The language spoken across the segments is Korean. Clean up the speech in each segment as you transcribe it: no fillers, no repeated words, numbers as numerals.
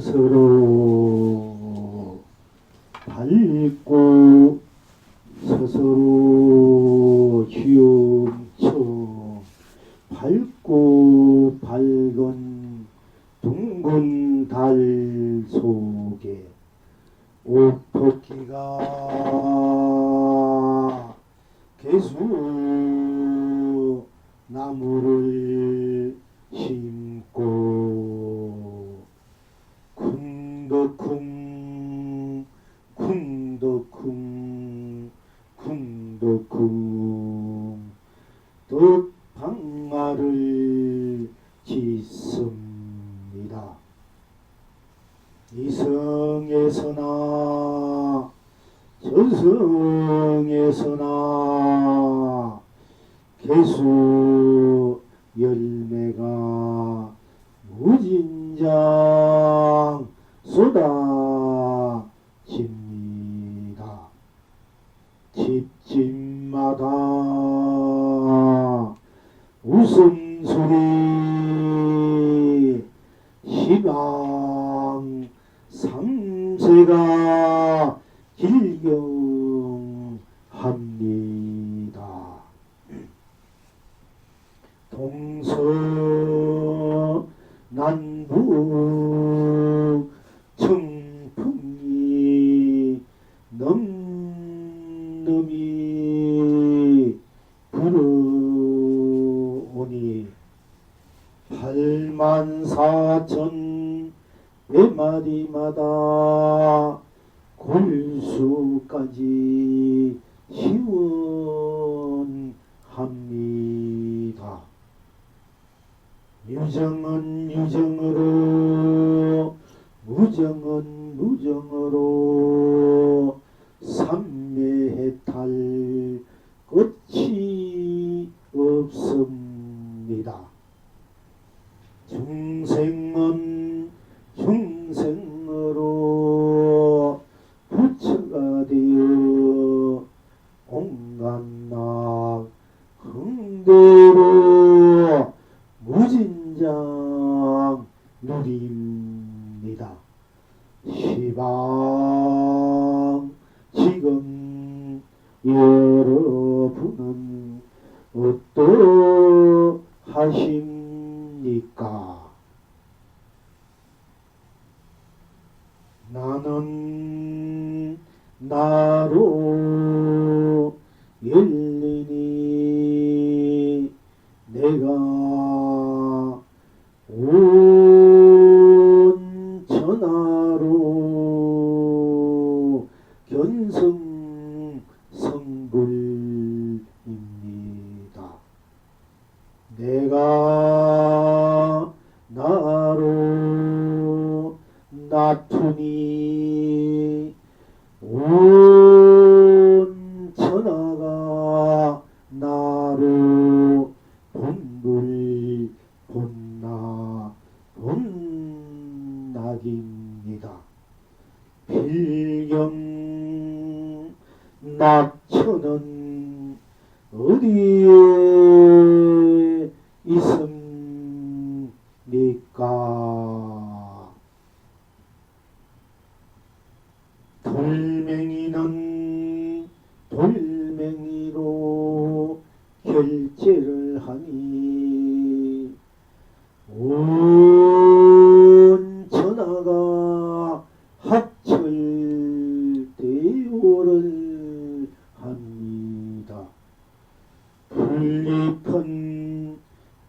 스스로 밝고 스스로 휘엄쳐 밝고 밝은 둥근 달 속에 옥토끼가 개수 나무를 심고 쿵덕쿵 쿵덕쿵 쿵덕쿵 떡방아를 짓습니다. 이성에서나 저성에서나 개수 열매가 무진장 쏟아집니다. 집집마다 웃음소리 희망 삼세가 길경합니다. 동서남북 청풍이 넘넘이 불어오니 84,000 매마디마다 골수까지 시원합니다. 유정은 유정으로 무정은 무정으로 삼매해탈 끝이 없습니다. 중생은 중생으로 부처가 되어 온갖낙 흥대로 무진장 누립니다. 시방 지금 여러분은 어떠하십니까? 나는 나로 열리니 내가 온 천하로 견성 성불입니다. 내가 나로 나투니 온 천하가 나로 본불 본나 본낙입니다. 필경 낙천은 어디에 있습니까? 돌멩이는 돌멩이로 결제를 하니 온 천하가 합철대오를 합니다. 풀잎은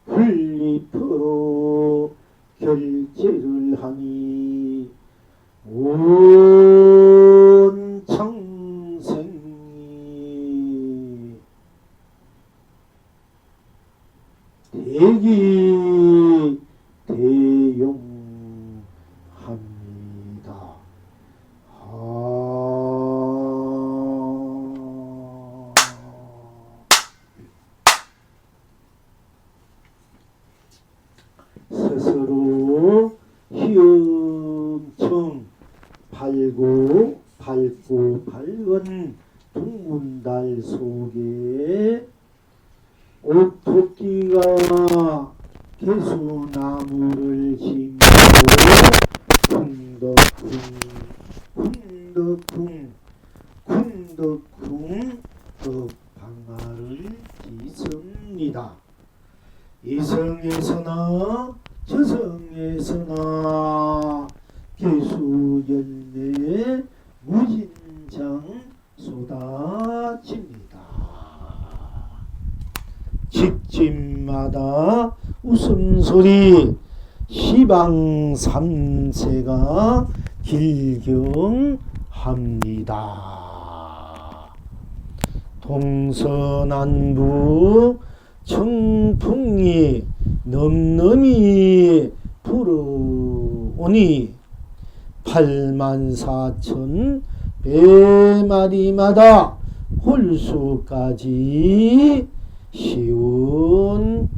풀잎으로 결제를 하니 온 창생이 대기 대용합니다. 스스로 희엄청 밝고 밝은 둥근달 속에 옥토끼가 개수나무를 심고 훈덕궁 군덕궁 덕방아를 기습니다. 이성에서나 저성에서나 개수열매 무진장 쏟아집니다. 집집마다 웃음소리 시방 삼세가 길경합니다. 동서남북 청풍이 넘넘이 불어오니 84,000 배마리마다 홀수까지 시운합니다.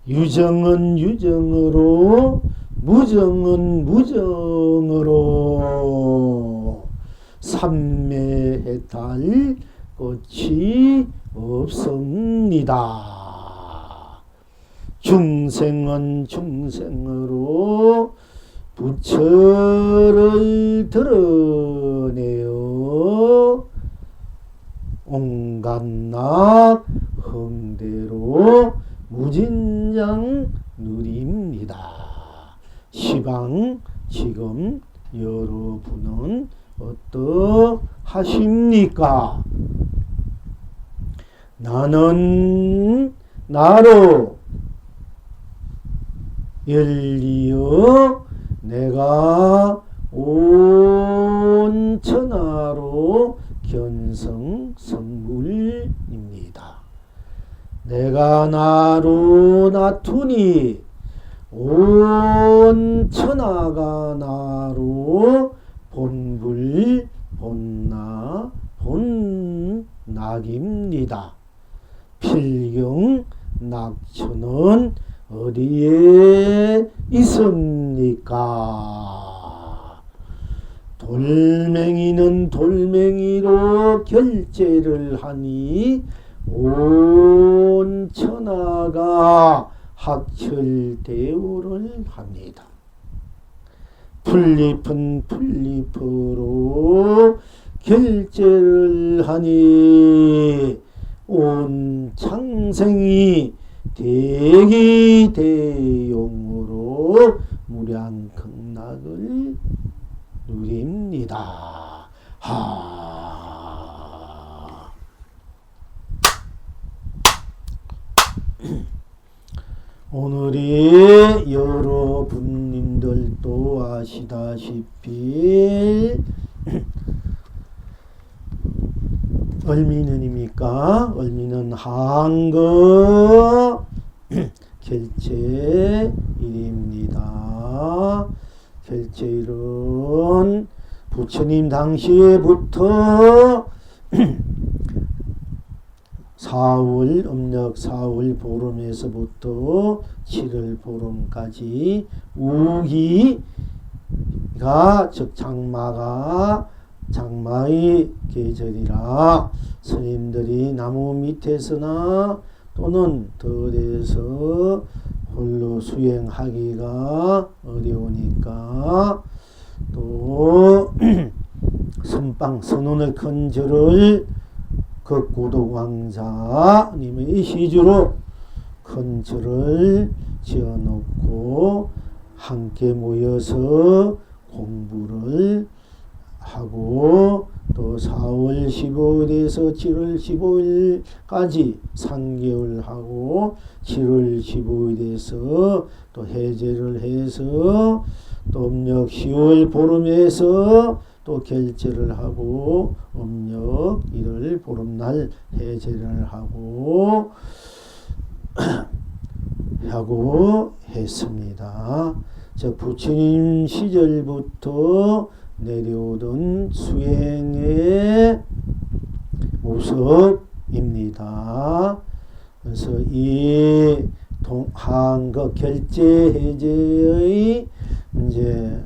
유정은 유정으로 무정은 무정으로 삼매해탈 끝이 없습니다. 중생은 중생으로 부처를 드러내어 온갖낙 흥대로 무진장 누립니다. 시방 지금 여러분은 어떠하십니까? 나는 나로 열리어 내가 온 천하로 견성성불입니다. 내가 나로 나투니 온 천하가 나로 본불 본나 본낙입니다. 필경 낙천은 어디에 있습니까? 돌멩이는 돌멩이로 결제를 하니 온 천하가 학철대오를 합니다. 풀잎은 풀잎으로 결제를 하니 온 창생이 대기대용으로 무량극락을 누립니다. 오늘이 여러분님들도 아시다시피 얼미는입니까? 얼미는 한거 결제일입니다. 결제일은 부처님 당시에부터 4월 음력 4월 보름에서부터 7월 보름까지 우기가 즉 장마의 계절이라 스님들이 나무 밑에서나 또는 들에서 홀로 수행하기가 어려우니까 또 선방선원의 큰 절을 그 고독왕자님의 시주로 큰 절을 지어놓고 함께 모여서 공부를 하고 또 4월 15일에서 7월 15일까지 3개월 하고 7월 15일에서 또 해제를 해서 또 음력 10월 보름에서 또 결제를 하고 음력 1월 보름날 해제를 하고 했습니다. 저 부처님 시절부터 내려오던 수행의 모습입니다. 그래서 이 한거 결제 해제의 이제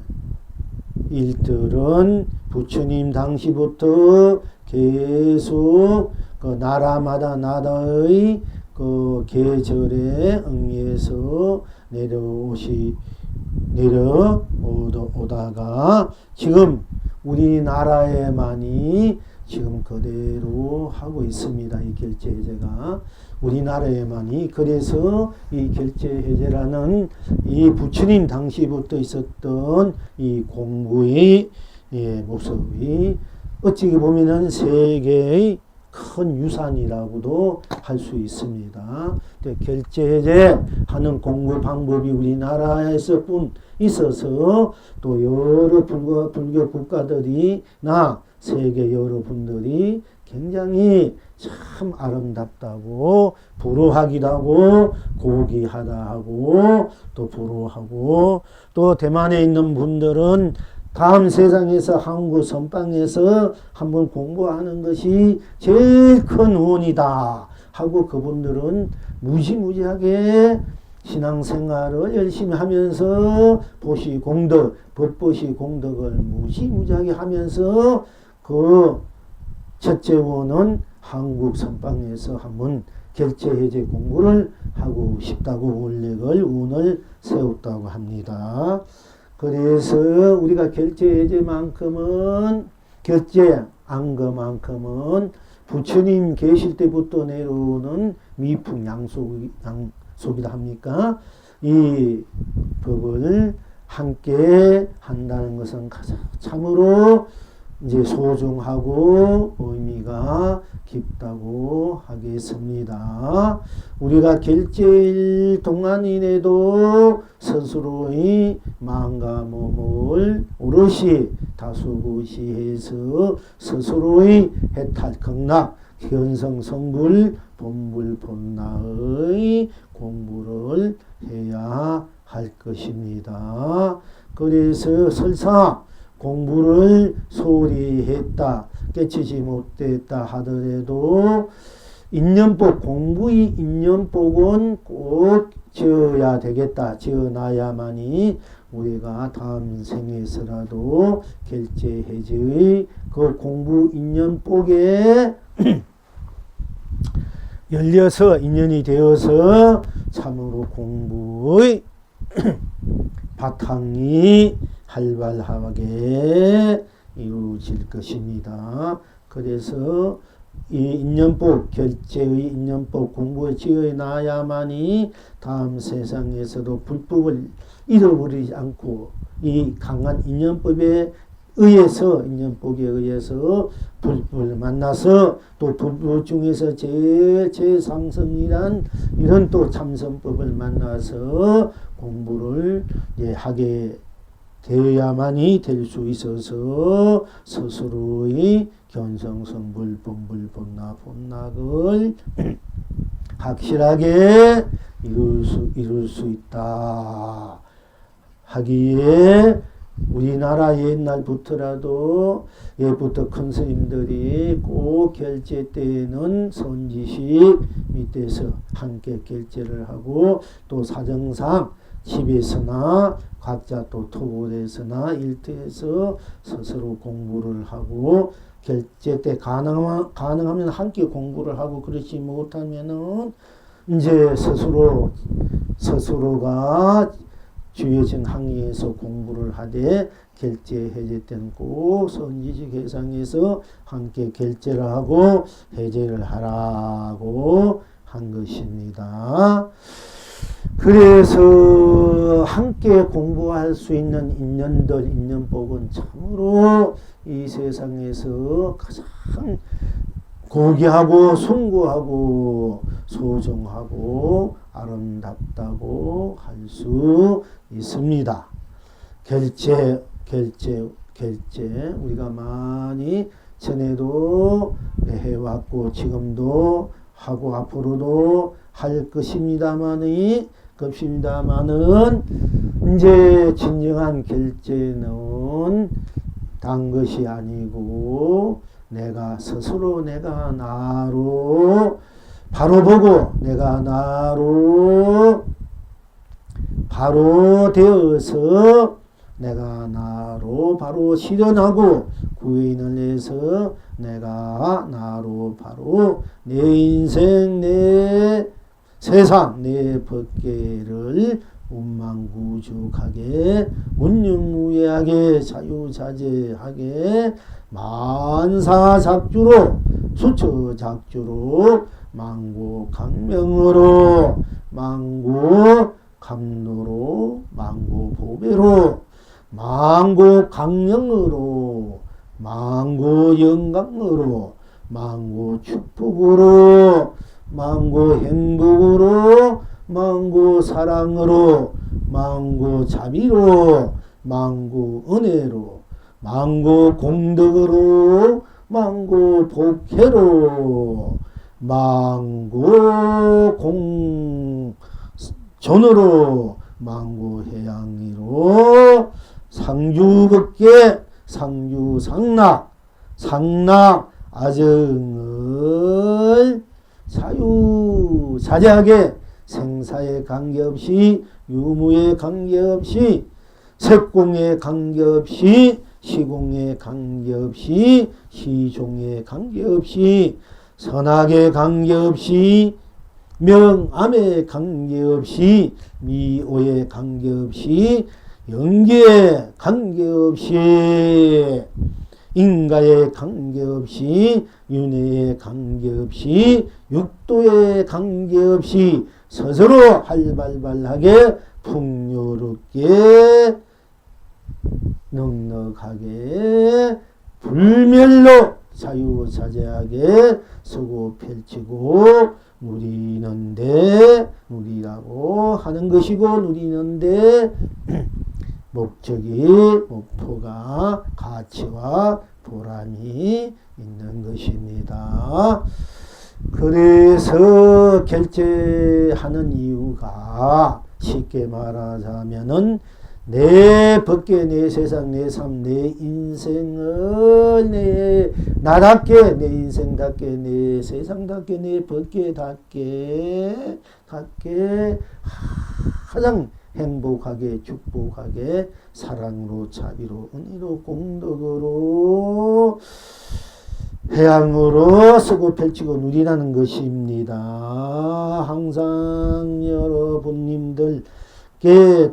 일들은 부처님 당시부터 계속 그 나라마다 나라의 그 계절에 응해서 내려오시고 내려오다가 지금 우리나라에만이 지금 그대로 하고 있습니다. 이 결제해제가 우리나라에만이. 그래서 이 결제해제라는 이 부처님 당시부터 있었던 이 공부의 모습이 어찌 보면은 세계의 큰 유산이라고도 할 수 있습니다. 결제해제 하는 공부 방법이 우리나라에서뿐 있어서 또 여러 불교 국가들이나 세계 여러분들이 굉장히 참 아름답다고 부러워하기도 하고 고귀하다 하고 또 부러워하고 또 대만에 있는 분들은 다음 세상에서 한국 선방에서 한번 공부하는 것이 제일 큰 운이다 하고 그분들은 무지무지하게 신앙생활을 열심히 하면서 보시 공덕, 법보시 공덕을 무지무지하게 하면서 그 첫째 원은 한국 선방에서 한번 결제해제 공부를 하고 싶다고 운을 세웠다고 합니다. 그래서 우리가 결제해제만큼은 결제한 것만큼은 부처님 계실 때부터 내려오는 미풍 양속이다 합니까? 이 법을 함께 한다는 것은 가장 참으로 이제 소중하고 의미가 깊다고 하겠습니다. 우리가 결제일 동안이내도 스스로의 마음과 몸을 오롯이 다수고시해서 스스로의 해탈 극락 현성 성불 본불 본나의 공부를 해야 할 것입니다. 그래서 설사 공부를 소홀히 했다, 깨치지 못했다 하더라도 인연복, 공부의 인연복은 꼭 지어야 되겠다. 지어놔야만이 우리가 다음 생에서라도 결제해제의 그 공부 인연복에 열려서 인연이 되어서 참으로 공부의 바탕이 활발하게 이루어질 것입니다. 그래서 이 인연법, 결제의 인연법 공부에 지어 놔야만이 다음 세상에서도 불법을 잃어버리지 않고 이 강한 인연법에 의해서 불법을 만나서 또 불법 중에서 제일 최상승이란 이런 또 참선법을 만나서 공부를 하게 되어야만이 될 수 있어서 스스로의 견성성불 본불 본나 본락을 확실하게 이룰 수 있다 하기에 우리나라 옛날부터라도 예부터 큰 스님들이 꼭 결제 때에는 선지식 밑에서 함께 결제를 하고 또 사정상 집에서나 각자 또 토굴에서나 일터에서 스스로 공부를 하고 결제 때 가능하면 함께 공부를 하고 그렇지 못하면은 이제 스스로가 주어진 항의에서 공부를 하되 결제 해제 때는 꼭 선지식 해상에서 함께 결제를 하고 해제를 하라고 한 것입니다. 그래서 함께 공부할 수 있는 인연복은 참으로 이 세상에서 가장 고귀하고 숭고하고 소중하고 아름답다고 할 수 있습니다. 결제 우리가 많이 전에도 해왔고 지금도 하고 앞으로도 할 것입니다만은 이제 진정한 결제는 단 것이 아니고 내가 스스로 내가 나로 바로 보고 내가 나로 바로 되어서 내가 나로 바로 실현하고 구인을 해서 내가 나로 바로 내 인생 내 세상 내 법계를 운만구죽하게 운영무예하게 자유자재하게 만사작주로 수처작주로 망고강명으로 망고감로로 망고보배로 망고강령으로 망고영광으로 망고축복으로 망고행복으로 망고사랑으로 망고자비로 망고은혜로 망고공덕으로 망고복회로 망고공전으로 망고해양이로 상주법계 상주상락 상락 아정을 자유자재하게 생사에 관계없이 유무에 관계없이 색공에 관계없이 시공에 관계없이 시종에 관계없이 선악에 관계없이 명암에 관계없이 미오에 관계없이 영계에 관계없이 인가에 관계없이 윤회에 관계없이 육도에 관계없이 스스로 활발발하게 풍요롭게 넉넉하게 불멸로 자유자재하게 서고 펼치고 누리는데 누리라고 하는 것이고 누리는데 목적이 목표가 가치와 보람이 있는 것입니다. 그래서 결제하는 이유가 쉽게 말하자면은 내 법계, 내 세상, 내 삶, 내 인생을 내 나답게, 내 인생답게, 내 세상답게, 내 법계답게 가장 행복하게, 축복하게, 사랑으로, 자비로, 은혜로, 공덕으로, 해양으로 쓰고 펼치고 누리라는 것입니다. 항상 여러분님들께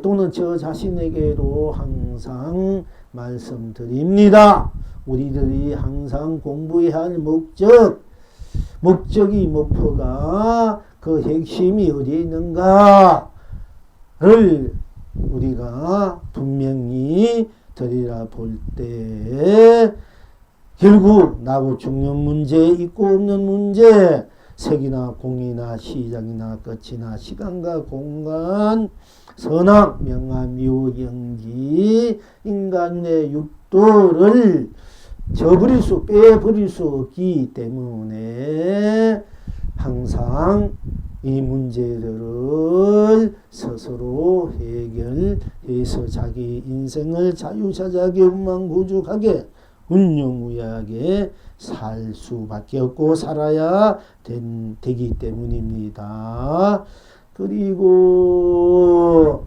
또는 저 자신에게로 항상 말씀드립니다. 우리들이 항상 공부해야 할 목적이 목표가 그 핵심이 어디에 있는가를 우리가 분명히 들여다 볼 때 결국 나고 죽는 문제, 있고 없는 문제, 색이나 공이나 시장이나 끝이나 시간과 공간, 선악, 명암, 미호, 영기, 인간의 육도를 빼버릴 수 없기 때문에 항상 이 문제들을 스스로 해결해서 자기 인생을 자유자재하게 운만구죽하게 운영무예하게 살 수밖에 없고 살아야 되기 때문입니다. 그리고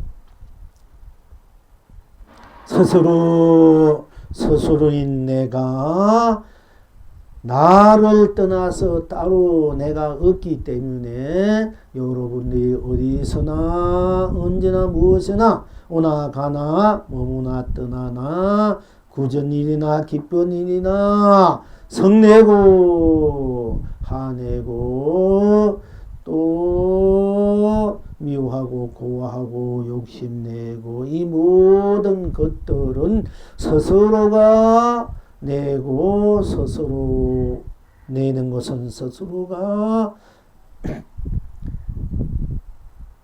스스로인 내가 나를 떠나서 따로 내가 없기 때문에 여러분들이 어디서나 언제나 무엇이나 오나 가나 머무나 떠나나 굳은 일이나 기쁜 일이나 성내고 화내고 또 미워하고 고하고 욕심내고 이 모든 것들은 스스로가 내고 스스로 내는 것은 스스로가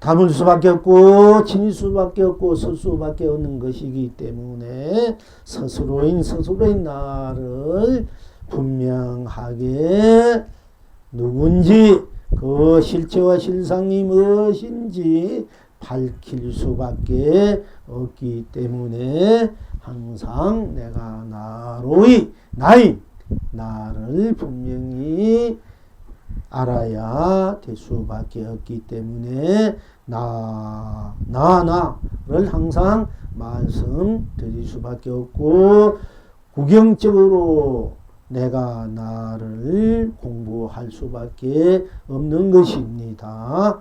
담을 수밖에 없고 지닐 수밖에 없고 쓸 수밖에 없는 것이기 때문에 스스로인 나를 분명하게 누군지 그 실체와 실상이 무엇인지 밝힐 수밖에 없기 때문에 항상 내가 나를 분명히 알아야 될 수밖에 없기 때문에 나를 항상 말씀드릴 수밖에 없고 구경적으로 내가 나를 공부할 수밖에 없는 것입니다.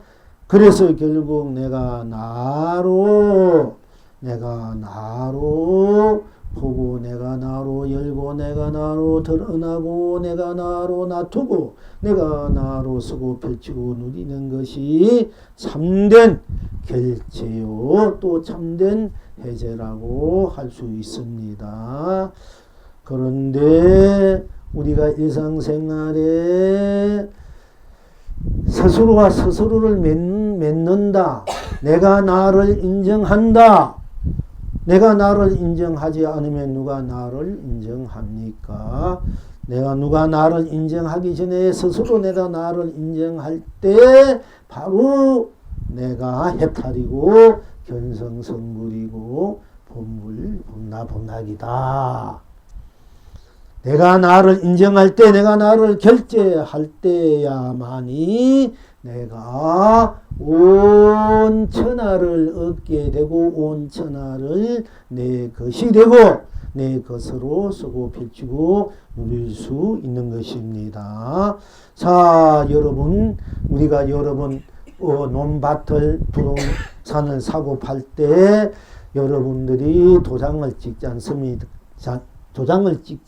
그래서 결국 내가 나로 보고 내가 나로 열고 내가 나로 드러나고 내가 나로 놔두고 내가 나로 쓰고 펼치고 누리는 것이 참된 결제요 또 참된 해제라고 할 수 있습니다. 그런데 우리가 일상생활에 스스로가 스스로를 맺는다. 내가 나를 인정한다. 내가 나를 인정하지 않으면 누가 나를 인정합니까? 누가 나를 인정하기 전에 스스로 내가 나를 인정할 때 바로 내가 해탈이고 견성성불이고 본나본낙이다. 내가 나를 인정할 때 내가 나를 결제할 때야만이 내가 온 천하를 얻게 되고 온 천하를 내 것이 되고 내 것으로 쓰고 펼치고 누릴 수 있는 것입니다. 자, 여러분, 우리가 논밭을 부동산을 사고 팔 때 여러분들이 도장을 찍지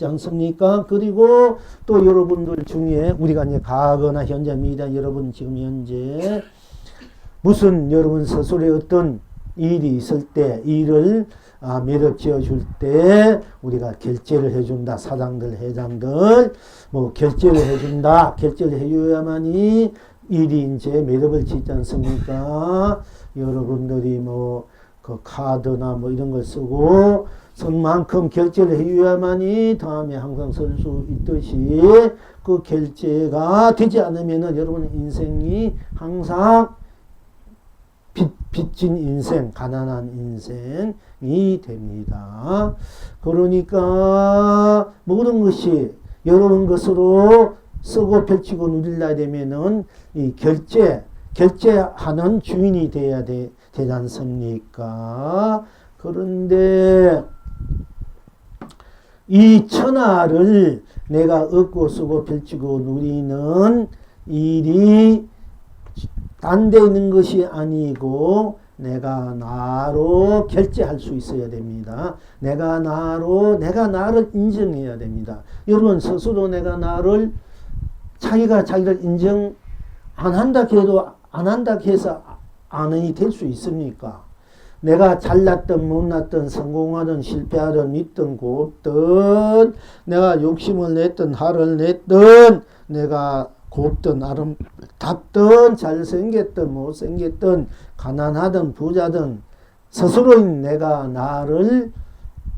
않습니까? 그리고 또 여러분들 중에 우리가 이제 과거나 현재입니다. 여러분 지금 현재 무슨 여러분 스스로의 어떤 일이 있을 때 일을 매력 지어 줄 때 우리가 결제를 해준다. 사장들, 회장들 뭐 결제를 해준다. 결제를 해줘야만이 일이 이제 매력을 짓지 않습니까? 여러분들이 뭐 그 카드나 뭐 이런 걸 쓰고 쓴 만큼 결제를 해줘야만이 다음에 항상 쓸 수 있듯이 그 결제가 되지 않으면은 여러분 인생이 항상 빚진 인생, 가난한 인생이 됩니다. 그러니까 모든 것이 여러분 것으로 쓰고 펼치고 누리려 되면은 이 결제하는 주인이 되어야 되지 않습니까? 그런데 이 천하를 내가 얻고 쓰고 펼치고 누리는 일이 딴 데 있는 것이 아니고 내가 나로 결제할 수 있어야 됩니다. 내가 나를 인정해야 됩니다. 여러분 스스로 내가 나를 자기가 자기를 인정 안 한다 해도 안 한다 해서 안이 될 수 있습니까? 내가 잘났든 못났든 성공하든 실패하든 있든 곱든 내가 욕심을 냈든 화를 냈든 내가 곱든 아름답든 잘생겼든 못생겼든 가난하든 부자든 스스로인 내가 나를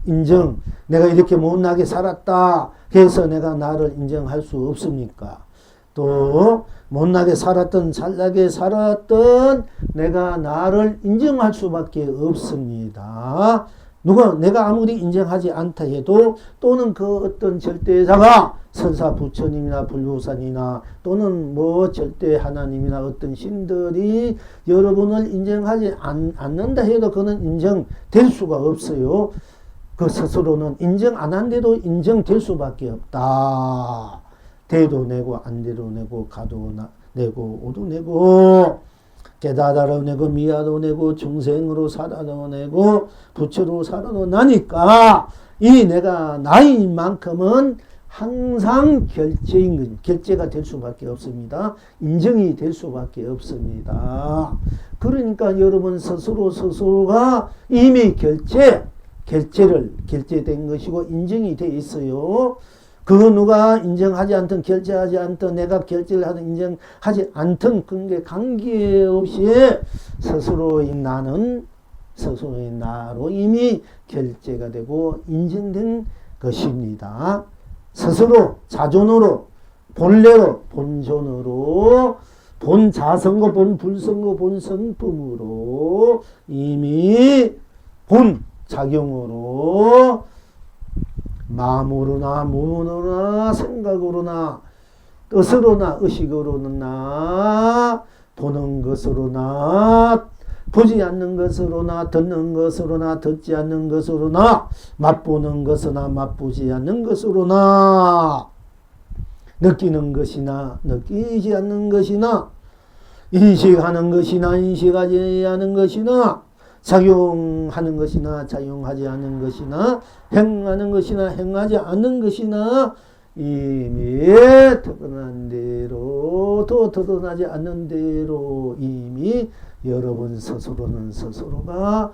인정, 내가 이렇게 못나게 살았다 해서 내가 나를 인정할 수 없습니까? 또 못나게 살았든 잘나게 살았든 내가 나를 인정할 수밖에 없습니다. 내가 아무리 인정하지 않다 해도 또는 그 어떤 절대자가 설사 부처님이나 불교산이나 또는 뭐 절대 하나님이나 어떤 신들이 여러분을 인정하지 않는다 해도 그는 인정될 수가 없어요. 그 스스로는 인정 안 한데도 인정될 수밖에 없다. 대도 내고 안 대도 내고 가도 내고 오도 내고 깨닫아도 내고 미아도 내고 중생으로 살아도 내고 부처로 살아도 나니까 이 내가 나인 만큼은 항상 결제가 될 수밖에 없습니다. 인정이 될 수밖에 없습니다. 그러니까 여러분 스스로가 이미 결제된 것이고 인정이 돼 있어요. 그거 누가 인정하지 않든 결제하지 않든 내가 결제를 하든 인정하지 않든 그런 게 관계없이 스스로인 나로 이미 결제가 되고 인정된 것입니다. 스스로 자존으로 본래로 본존으로 본자성고 본불성고 본성품으로 이미 본작용으로 마음으로나 몸으로나 생각으로나 뜻으로나 의식으로나 보는 것으로나 보지 않는 것으로나 듣는 것으로나 듣지 않는 것으로나 맛보는 것으로나 맛보지 않는 것으로나 느끼는 것이나 느끼지 않는 것이나 인식하는 것이나 인식하지 않은 것이나 작용하는 것이나 작용하지 않은 것이나 행하는 것이나 행하지 않는 것이나 이미 드러난 대로 또 드러나지 않는 대로 이미 여러분 스스로는 스스로가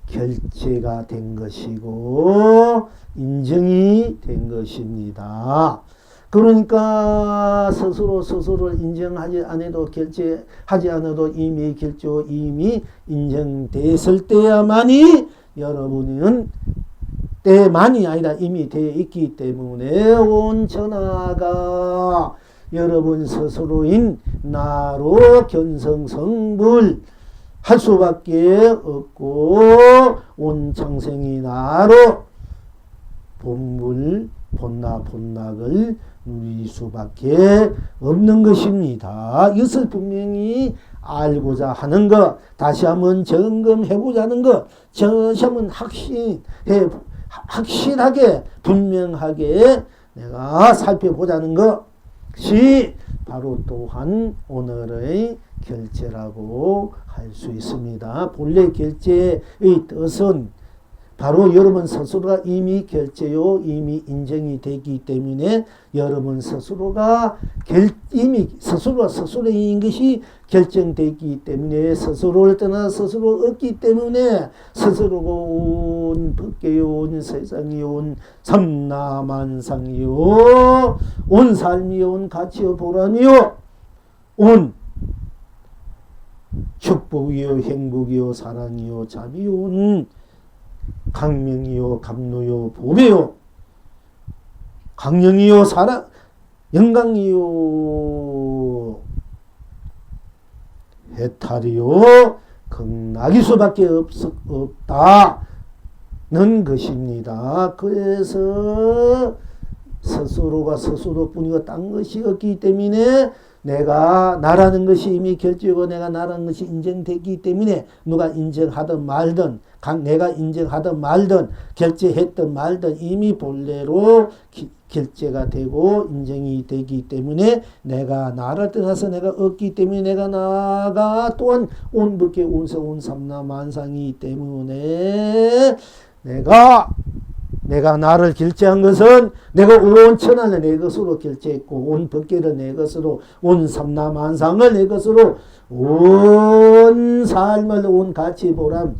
결제가 된 것이고 인정이 된 것입니다. 그러니까 스스로를 인정하지 않아도 결제하지 않아도 이미 결제고 이미 인정됐을 때야만이 여러분은 때만이 아니라 이미 되어 있기 때문에 온 천하가 여러분 스스로인 나로 견성성불 할 수밖에 없고 온 창생이 나로 본물 본락을 누릴 수밖에 없는 것입니다. 이것을 분명히 알고자 하는 것, 다시 한번 점검해보자는 것, 다시 한번 확실하게 분명하게 내가 살펴보자는 것이 바로 또한 오늘의 결제라고 할 수 있습니다. 본래 결제의 뜻은 바로 여러분 스스로가 이미 결제요 이미 인정이 되기 때문에 여러분 스스로가 이미 스스로인 것이 결정되기 때문에 스스로를 떠나 스스로 없기 때문에 스스로가 온 법계요 온 세상이요 온 삼라만상이요 온 삶이요 온 가치요 보람이요 온 축복이요 행복이요 사랑이요 자비요 온 강명이요 감로요 보배요 강령이요 사랑 영광이요 해탈이요 극락일 수밖에 없다는 것입니다. 그래서 스스로가 스스로뿐이고 딴 것이 없기 때문에 내가 나라는 것이 이미 결정이고 내가 나라는 것이 인정됐기 때문에 누가 인정하든 말든 내가 인정하든 말든 결제했든 말든 이미 본래로 결제가 되고 인정이 되기 때문에 내가 나를 떠나서 내가 없기 때문에 내가 나가 또한 온 법계 온세 온 삼라 만상이기 때문에 내가 나를 결제한 것은 내가 온 천하를 내 것으로 결제했고 온 법계를 내 것으로 온 삼라만상을 내 것으로 온 삶을 온 가치 보람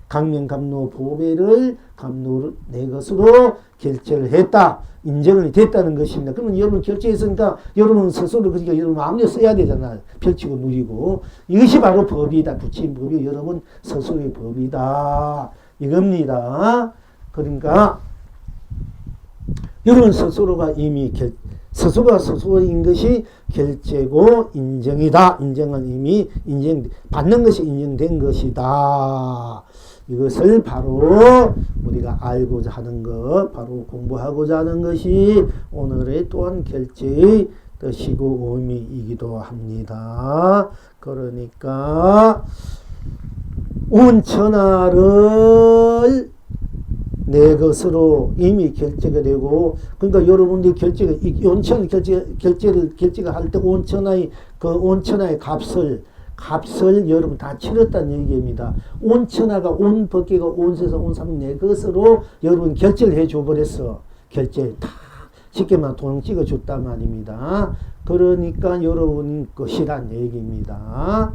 강명감로 보배를 감로를 내 것으로 결제를 했다. 인정이 됐다는 것입니다. 그러면 여러분 결제했으니까 여러분 스스로 그러니까 여러분 마음대로 써야 되잖아요. 펼치고 누리고 이것이 바로 법이다. 붙인 법이 여러분 스스로의 법이다. 이겁니다. 그러니까 여러분 스스로가 이미 스스로가 스스로인 것이 결제고 인정이다. 인정은 이미 받는 것이 인정된 것이다. 이것을 바로 우리가 알고자 하는 것, 바로 공부하고자 하는 것이 오늘의 또한 결제의 뜻이고 의미이기도 합니다. 그러니까 온 천하를 내 것으로 이미 결제가 되고, 그러니까 여러분들이 온천의 결제가 할 때 온천하의 값을 여러분 다 치렀다는 얘기입니다. 온천하가 온 법계가 온 세상 온 삶 내 것으로 여러분 결제를 해 줘버렸어. 결제 다 쉽게 말하면 돈 찍어 줬단 말입니다. 그러니까 여러분 것이란 얘기입니다.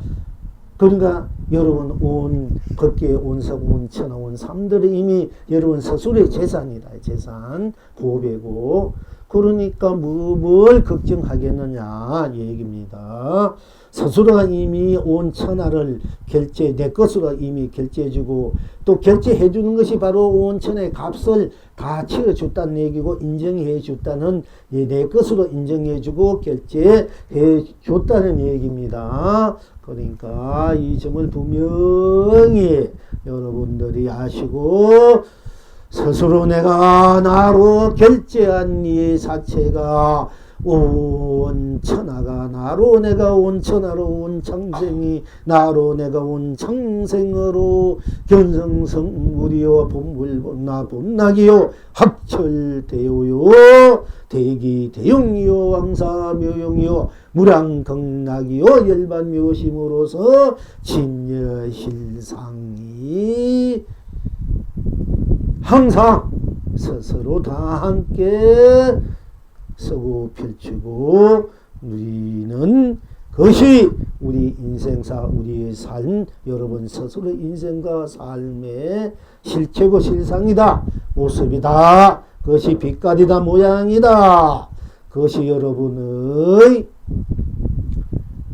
그러니까 여러분 온 법계 온석 온 천하 온 삶들이 이미 여러분 스스로의 재산이다. 재산 보배고, 그러니까 뭘 걱정하겠느냐 얘기입니다. 스스로가 이미 온 천하를 내 것으로 이미 결제해주고, 또 결제해주는 것이 바로 온 천하의 값을 다 치러줬다는 얘기고, 인정해줬다는, 내 것으로 인정해주고 결제해줬다는 얘기입니다. 그러니까 이 점을 분명히 여러분들이 아시고, 스스로 내가 나로 결제한 이 자체가 온 천하가 나로 내가 온 천하로 온 창생이 나로 내가 온 창생으로 견성성물이요 본물본나 본락이요 합철대오요 대기대용이요 왕사묘용이요 무량극락이요 열반묘심으로서 진여실상이 항상 스스로 다 함께 쓰고 펼치고 누리는 것이 우리 인생사 우리의 삶 여러분 스스로 인생과 삶의 실체고 실상이다 모습이다 그것이 빛깔이다 모양이다 그것이 여러분의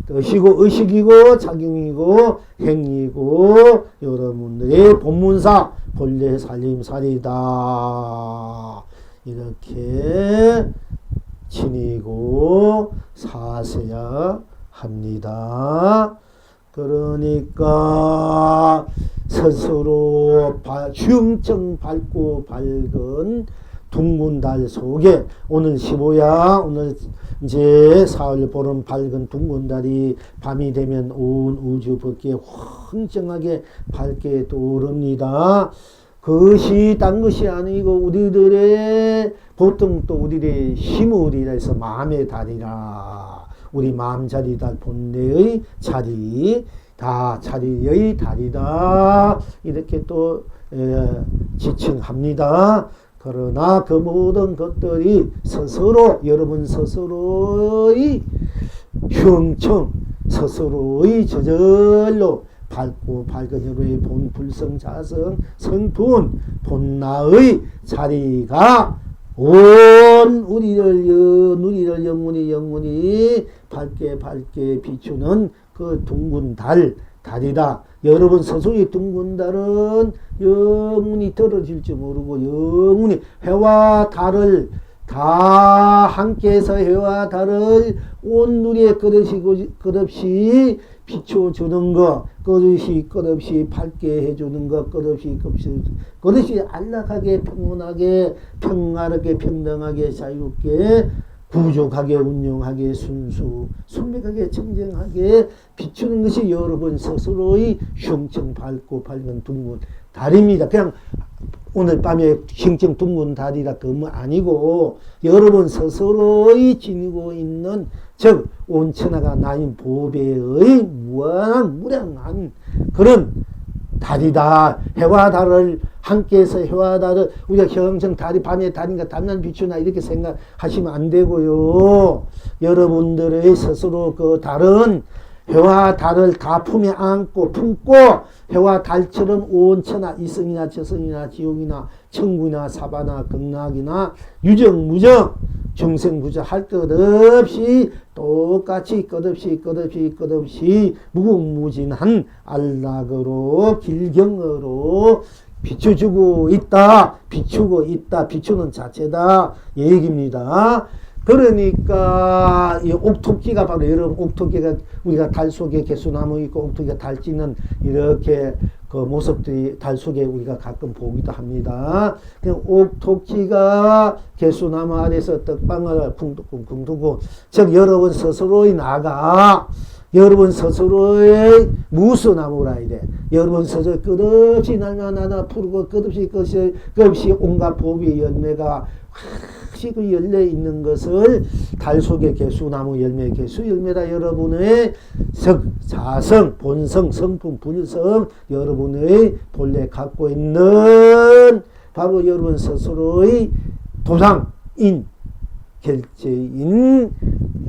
뜻이고 의식이고 작용이고 행위고 여러분들의 본문사 본래 살림살이다 이렇게 지니고 사세야 합니다. 그러니까 스스로 중증 밝고 밝은 둥근 달 속에 오늘 15야 오늘 이제 사흘 보름 밝은 둥근 달이 밤이 되면 온 우주 밖에 황정하게 밝게 떠오릅니다. 그것이 딴 것이 아니고 우리들의 보통 또 우리의 힘을이라 해서 마음의 달이라 우리 마음 자리 달 본래의 자리 다 자리의 달이다 이렇게 또 지칭합니다. 그러나 그 모든 것들이 스스로 여러분 스스로의 형청 스스로의 저절로 밝고 밝은 여러분의 본 불성 자성 성분 본나의 자리가 온 우리를 영원히 밝게 비추는 그 둥근 달이다. 여러분 스스로의 둥근 달은 영원히 떨어질 줄 모르고 영원히 해와 달을 다 함께해서 해와 달을 온 누리에 끝없이 비춰주는 것, 끝없이 밝게 해주는 것, 끝없이 안락하게 평온하게 평화롭게 평등하게 자유롭게 부족하게 운영하게 순백하게 청정하게 비추는 것이 여러분 스스로의 형청 밝고 밝은 둥근 달입니다. 그냥 오늘 밤에 형청 둥근 달이라 그건 아니고 여러분 스스로의 지니고 있는 즉 온천하가 나인 보배의 무량한 그런 달이다. 해와 달을 함께해서 해와 달을 우리가 형성 달이 밤에 달인가 단난 비추나 이렇게 생각하시면 안 되고요. 여러분들의 스스로 그 달은 해와 달을 다 품에 안고 품고 해와 달처럼 온 천하 이성이나 저성이나 지옥이나 천국이나 사바나 극락이나 유정 무정 정생부자 할 것 없이 똑같이 끝없이 무궁무진한 안락으로 길경으로 비추고 있다. 비추는 자체다. 얘기입니다. 그러니까 이 옥토끼가 바로 여러분 옥토끼가 우리가 달 속에 개수나무 있고 옥토끼가 달 찌는 이렇게 그 모습들이 달 속에 우리가 가끔 보기도 합니다. 그냥 옥토끼가 개수나무 아래서 떡방을 쿵두쿵 두고 즉 여러분 스스로의 나가 여러분 스스로의 무수나무라 이래. 여러분 스스로 끝없이 날마다 푸르고 끝없이 온갖 보비의 열매가 그 열려 있는 것을 달 속의 개수나무 열매, 개수 열매다. 여러분의 자성, 본성, 성품, 불성, 여러분의 본래 갖고 있는 바로 여러분 스스로의 도상인, 결제인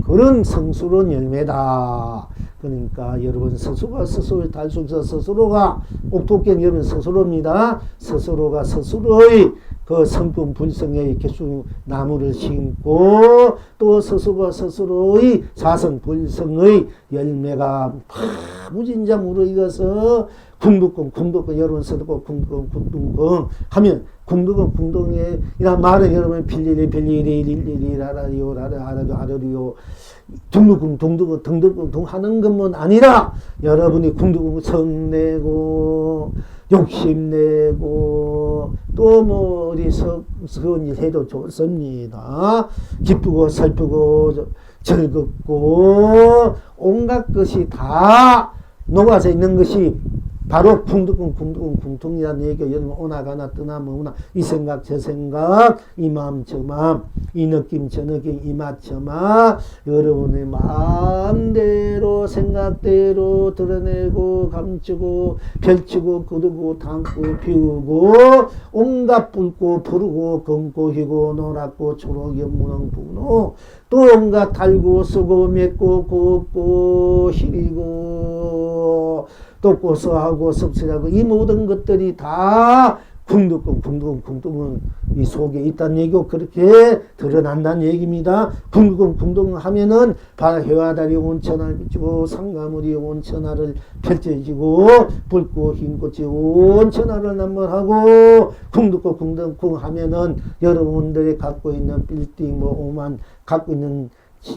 그런 성스러운 열매다. 그러니까 여러분 스스로가 스스로의 달 속에서 스스로가 옥토끼는 여러분 스스로입니다. 스스로가 스스로의 그 성품 불성의 개수 나무를 심고 또 스스로가 스스로의 사성 불성의 열매가 무진장으로 익어서 궁두궁 여러분 써도 궁두궁 하면 궁두궁에 이란 말은 여러분 빌리리 라라리요 둥두궁 하는 것만 아니라 여러분이 궁두궁 성내고 욕심내고 또 뭐 어디 서은 일 해도 좋습니다. 기쁘고 슬프고 즐겁고 온갖 것이 다 녹아서 있는 것이 바로 궁두궁이라는 얘기가 여러분 오나가나 떠나머나 이 생각 저 생각 이 마음 저 마음 이 느낌 저 느낌 이 맛 저 맛 여러분의 마음대로 생각대로 드러내고 감추고 펼치고 거두고 담고 피우고 온갖 붉고 푸르고 검고 희고 노랗고 초록 연무능 분호 또 온갖 달고 쓰고 맵고 곱고 시리고 또 고소하고 섭섭하고 이 모든 것들이 다 궁두궁은 이 속에 있다는 얘기고 그렇게 드러난다는 얘기입니다. 궁두궁 하면은 해와다리 온천을 비추고 상가물이 온천하를 펼쳐지고 붉고 흰꽃이 온천하를 남벌하고 궁두궁 하면은 여러분들이 갖고 있는 빌딩 뭐 오만 갖고 있는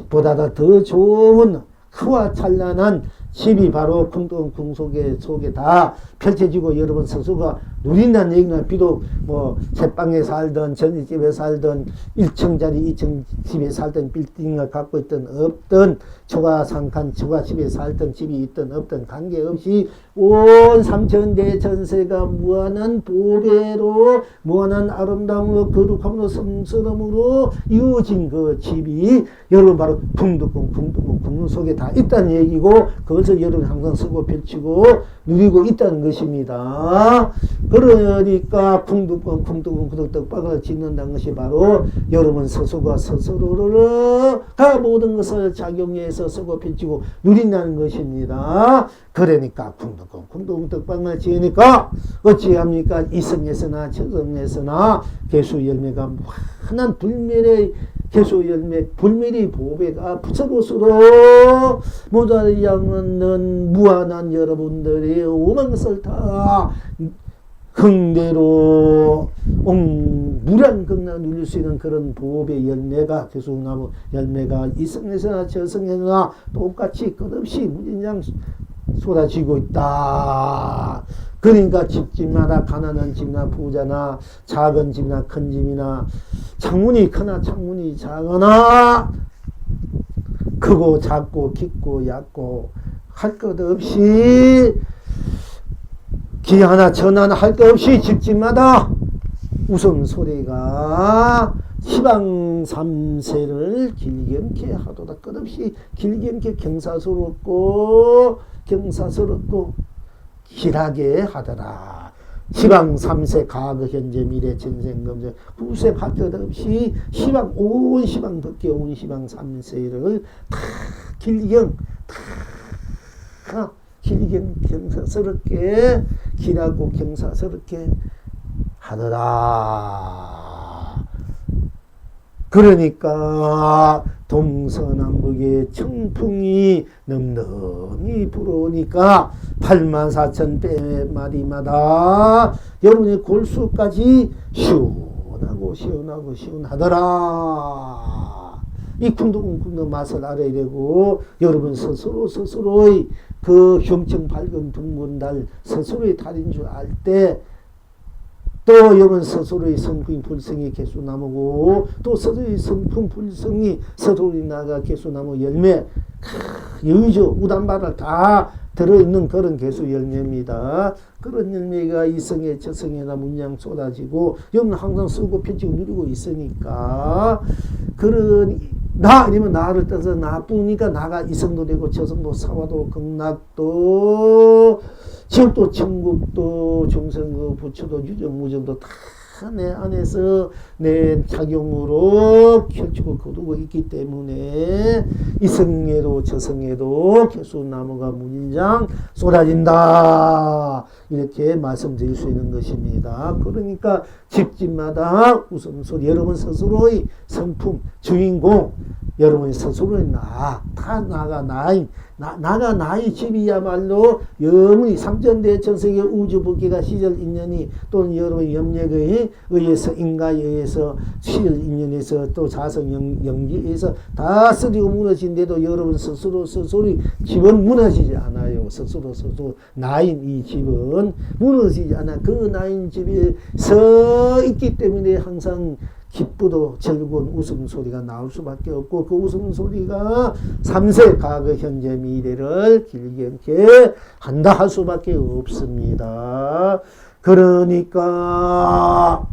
보다 더 좋은 크와 찬란한 집이 바로 궁두궁 속에 다 펼쳐지고 여러분 스스로가 누린다는 얘기는 비록 뭐 새방에 살던 전집에 살던 1층짜리 2층 집에 살던 빌딩을 갖고 있던 없던 초가상칸 초가집에 살던 집이 있던 없던 관계없이 온 삼천대 전세가 무한한 보배로 무한한 아름다움으로 거룩함으로 성스러움으로 이루어진 그 집이 여러분 바로 궁두궁 속에 다 있다는 얘기고 그것을 여러분 항상 쓰고 펼치고 누리고 있다는 것입니다. 그러니까 궁두궁 떡밥을 짓는다는 것이 바로 여러분 스스로가 스스로를 다 모든 것을 작용해서 쓰고 펼치고 누린다는 것입니다. 그러니까 궁두궁 떡밥을 지으니까 어찌합니까? 이성에서나 저성에서나 개수 열매가 무한한 불멸의 개수 열매 불멸의 보배가 서로서로 모자리 않는 무한한 여러분들의 오만 것을 다 흥대로 무량극락 누릴 수 있는 그런 보배 열매가 개수나무 열매가 이성에서나 저성에서나 똑같이 끝없이 무진장 쏟아지고 있다. 그러니까 집집마다 가난한 집이나 부자나 작은 집이나 큰 집이나 창문이 크나 창문이 작거나 크고 작고 깊고 얕고 할 것 없이 기 하나 천 하나 할 것 없이 집집마다 웃음소리가 시방삼세를 길게임게 하도다 끝없이 길게임게 경사스럽고 길하게 하더라. 시방삼세 과거 현재 미래 전생금세 후세 할 것 없이 시방 온 시방 덕계 온 시방 삼세를 다 경사스럽게 길하고 경사스럽게 하더라. 그러니까 동서남북의 청풍이 넘넘이 불어오니까 84,000마디마다 여러분의 골수까지 시원하더라. 이 궁두궁 맛을 알아야 되고 여러분 스스로의 그 형청 밝은 둥근 달 스스로의 달인 줄 알 때 또 여러분 스스로의 성품 불성이 개수나무고 또 스스로의 성품 불성이 서로의 나가 개수나무 열매 여의주 우단바를 다 들어있는 그런 개수 열매입니다. 그런 열매가 이성에 저성에나 문양 쏟아지고 여러분 항상 쓰고 펼치고 누리고 있으니까 나 아니면 나를 떠서 나쁘니까 나가 이성도 되고 저성도 사화도 극락도 지옥도 천국도 중생도 부처도 유정 무정도 다 내 안에서 내 작용으로 펼치고 거두고 있기 때문에 이성에도 저성에도 개수나무가 무진장 쏟아진다. 이렇게 말씀드릴 수 있는 것입니다. 그러니까 집집마다 웃음소리, 여러분 스스로의 성품, 주인공, 여러분 스스로의 다 나가 나의 집이야말로 영원히 삼천대천세계 우주법계가 시절 인연이 또는 여러분 염력에 의해서 인가에 의해서 시절 인연에서 또 자성 영지에 의해서 다 쓰리고 무너진데도 여러분 스스로의 집은 무너지지 않아요. 스스로 나인 이 집은 무너지지 않아. 그 나인 집에 서 있기 때문에 항상 기쁘도 즐거운 웃음소리가 나올 수밖에 없고 그 웃음소리가 3세 과거 현재 미래를 길게 한다 할 수밖에 없습니다. 그러니까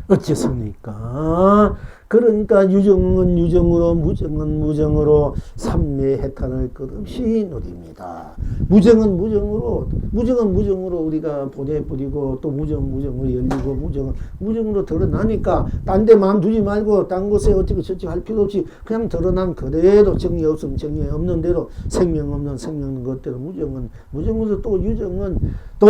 어째습니까? 그러니까 유정은 유정으로 무정은 무정으로 삼매 해탈을 끝없이 누립니다. 무정은 무정으로 우리가 보내버리고 또 무정으로 열리고 무정으로 드러나니까 딴 데 마음 두지 말고 딴 곳에 어찌고 저찌고 할 필요 없이 그냥 드러난 그대로 정리 없으면 정리 없는 대로 생명 없는 생명 것대로 무정으로 또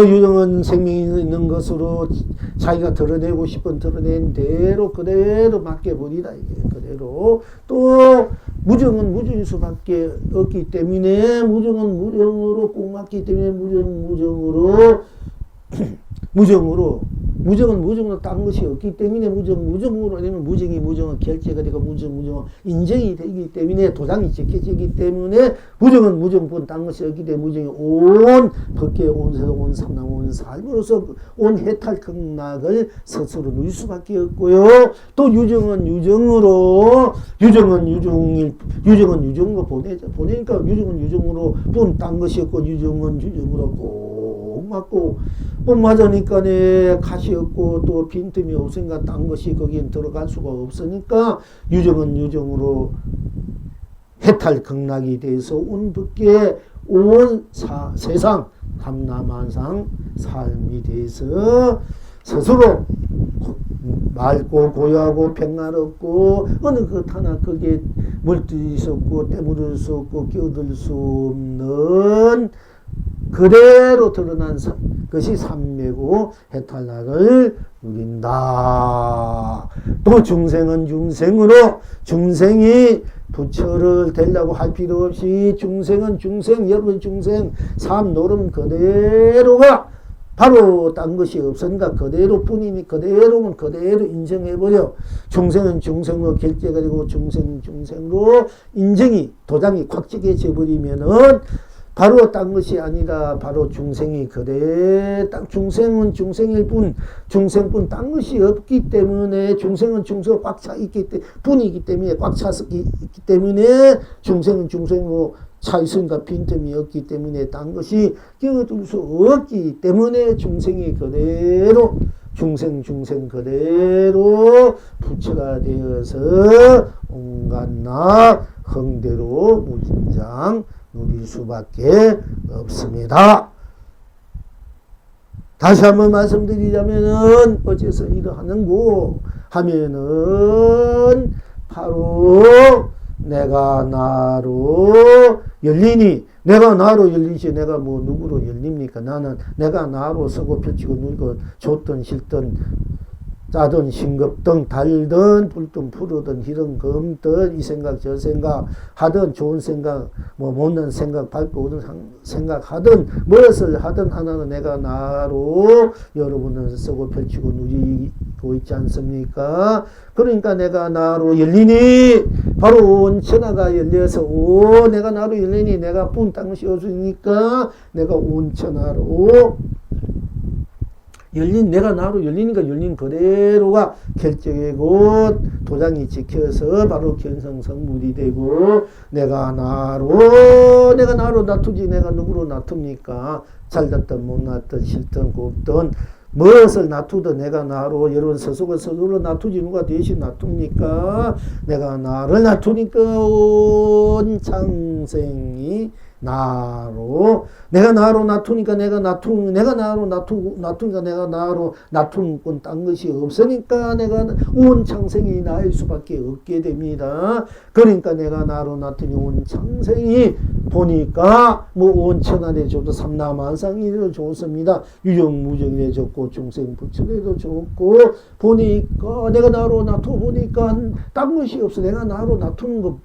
유정은 생명이 있는 것으로 자기가 드러내고 싶은 드러낸 대로 그대로 맡겨버리다. 이게 그대로 또 무정은 무정일 수밖에 없기 때문에 무정은 무정으로 꼭 맞기 때문에 무정으로 딴 것이 없기 때문에 무정으로 되면 무정은 결제가 되고 무정은 인정이 되기 때문에 도장이 찍혀지기 때문에 무정뿐 딴 것이 없기 때문에 무정이 온 법계 온 세상 온 삼남 온 삶으로서 온 해탈 극락을 스스로 누릴 수밖에 없고요. 또 유정은 유정으로 보내니까 유정은 유정으로 뿐 딴 것이 없고 유정은 유정으로 꼭 맞고 꼭 맞으니까 가시 없고 또 빈틈이 없으니까 딴 것이 거기엔 들어갈 수가 없으니까 유정은 유정으로 해탈 극락이 돼서 온 법계 온 세상 삼남한상 삶이 돼서 스스로 맑고 고요하고 백날 없고 어느 것 하나 거기에 물들일 수 없고 때묻을 수 없고 끼어들 수 없는 그대로 드러난 것이 삼매고 해탈락을 누린다. 또 중생은 중생이 부처를 되려고 할 필요 없이 여러분 중생 삶 노름 그대로가 바로 딴 것이 없으니까 그대로뿐이니 그대로면 그대로 인정해버려. 중생은 중생으로 결제가 되고 중생으로 인정이 도장이 콱 찍혀져 버리면은 바로 딴 것이 아니라 바로 중생이 중생은 중생일 뿐 중생뿐 딴 것이 없기 때문에 중생은 중생으로 꽉 차 있기 때문에 뿐이기 때문에 꽉 차 있기 때문에 중생은 중생으로 차 있으니까 빈틈이 없기 때문에 딴 것이 끼어들 수 없기 때문에 중생이 그대로 중생 그대로 부처가 되어서 온갖 나 흥대로 무진장 누릴 수밖에 없습니다. 다시 한번 말씀드리자면은 어째서 이러하는고 하면은 바로 내가 나로 열리니 내가 나로 열리지 내가 뭐 누구로 열립니까? 나는 내가 나로 서고 펼치고 누리고 줬든 싫든 짜든 싱겁든 달든 불든 푸르든 희든 검든 이 생각 저 생각 하든 좋은 생각 뭐 못난 생각 밝고 어두운 생각하든 무엇을 하든 하나는 내가 나로 여러분은 쓰고 펼치고 누리고 있지 않습니까? 그러니까 내가 나로 열리니 바로 온 천하가 열려서 내가 나로 열리니 내가 뿐 딴 것이 없으니까 내가 온 천하로 내가 나로 열리니까 열린 그대로가 결정이고 도장이 찍혀서 바로 견성성물이 되고 내가 나로 놔두지 내가 누구로 놔둡니까? 잘 났든 못 났든 싫든 곱든 무엇을 놔두든 내가 나로 여러분 스스로 놔두지 누가 대신 놔둡니까? 내가 나를 놔두니까 온 창생이 나로 내가 나로 놔두니까 내가 나로 놔두니까 내가 나로 놔두는 건 딴 것이 없으니까 내가 온창생이 나일 수밖에 없게 됩니다. 그러니까 내가 나로 놔두니 온창생이 보니까 뭐 온천하래 줘도 삼라만상이래도 좋습니다. 유영무정이래 좋고 중생부처래도 좋고 보니까 내가 나로 놔두 보니까 딴 것이 없어. 내가 나로 놔두는 것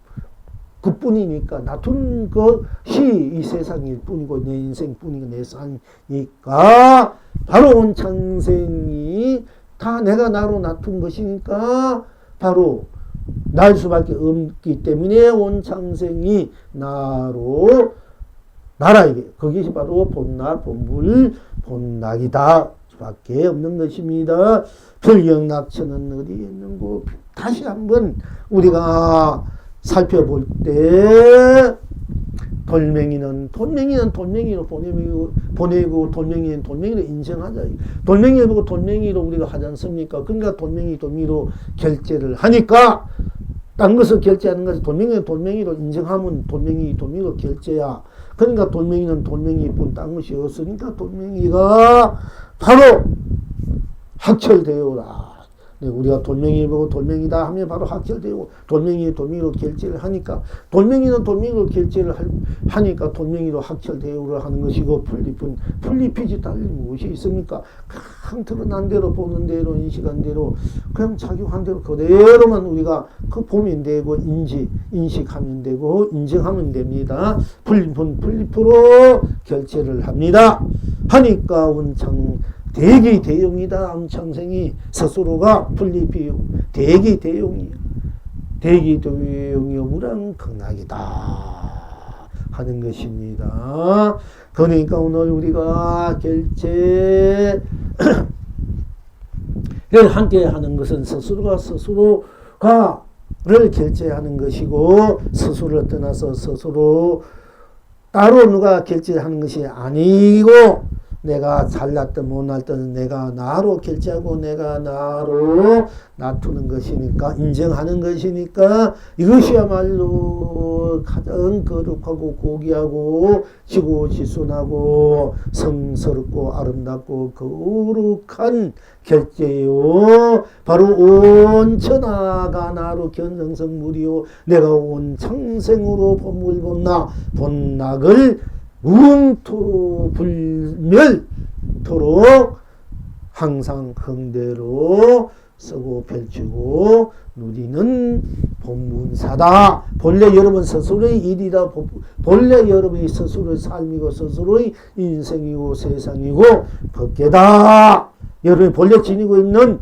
그뿐이니까 놔둔 것이 이 세상일 뿐이고 내 인생뿐이고 내 삶이니까 바로 온창생이 다 내가 나로 놔둔 것이니까 바로 날 수밖에 없기 때문에 온창생이 나로 나라에게 그것이 바로 본나 본불 본낙이다 수밖에 없는 것입니다. 별경낙천은 어디에 있는고 다시 한번 우리가 살펴볼 때 돌멩이는 돌멩이로 보내고 돌멩이는 돌멩이로 인정하자. 돌멩이를 보고 돌멩이로 우리가 하지 않습니까? 그러니까 돌멩이로 결제를 하니까 딴 것을 결제하는 것이 돌멩이로 인정하면 돌멩이로 결제야. 그러니까 돌멩이는 돌멩이뿐 딴 것이 없으니까 돌멩이가 바로 확철되어라. 우리가 돌멩이를 보고 돌멩이다 하면 바로 확철되고 돌멩이로 결제를 하니까 돌멩이는 돌멩이로 결제를 하니까 돌멩이로 확철되어라 하는 것이고 풀잎이지 달리 무엇이 있습니까? 드러난 대로 보는 대로 인식한 대로 그냥 자기 환대로 그대로만 우리가 그 보면 되고 인식하면 되고 인정하면 됩니다. 풀잎으로 결제를 합니다. 하니까 온창 대기대용이다. 온창생이 스스로가 풀잎이 대기대용이요. 대기대용이요. 무량극락이다 하는 것입니다. 그러니까 오늘 우리가 결제를 함께 하는 것은 스스로를 결제하는 것이고 스스로를 떠나서 스스로 따로 누가 결제하는 것이 아니고 내가 잘났든 못났든 내가 나로 결제하고 내가 나로 놔두는 것이니까 인정하는 것이니까 이것이야말로 가장 거룩하고 고귀하고 지고지순하고 성스럽고 아름답고 거룩한 결제요. 바로 온 천하가 나로 견성성물이요. 내가 온 창생으로 본물본나 본낙을 무궁토로 불멸토록 항상 흥대로 쓰고 펼치고 누리는 본문사다. 본래 여러분 스스로의 일이다. 본래 여러분이 스스로의 삶이고 스스로의 인생이고 세상이고 법계다. 여러분이 본래 지니고 있는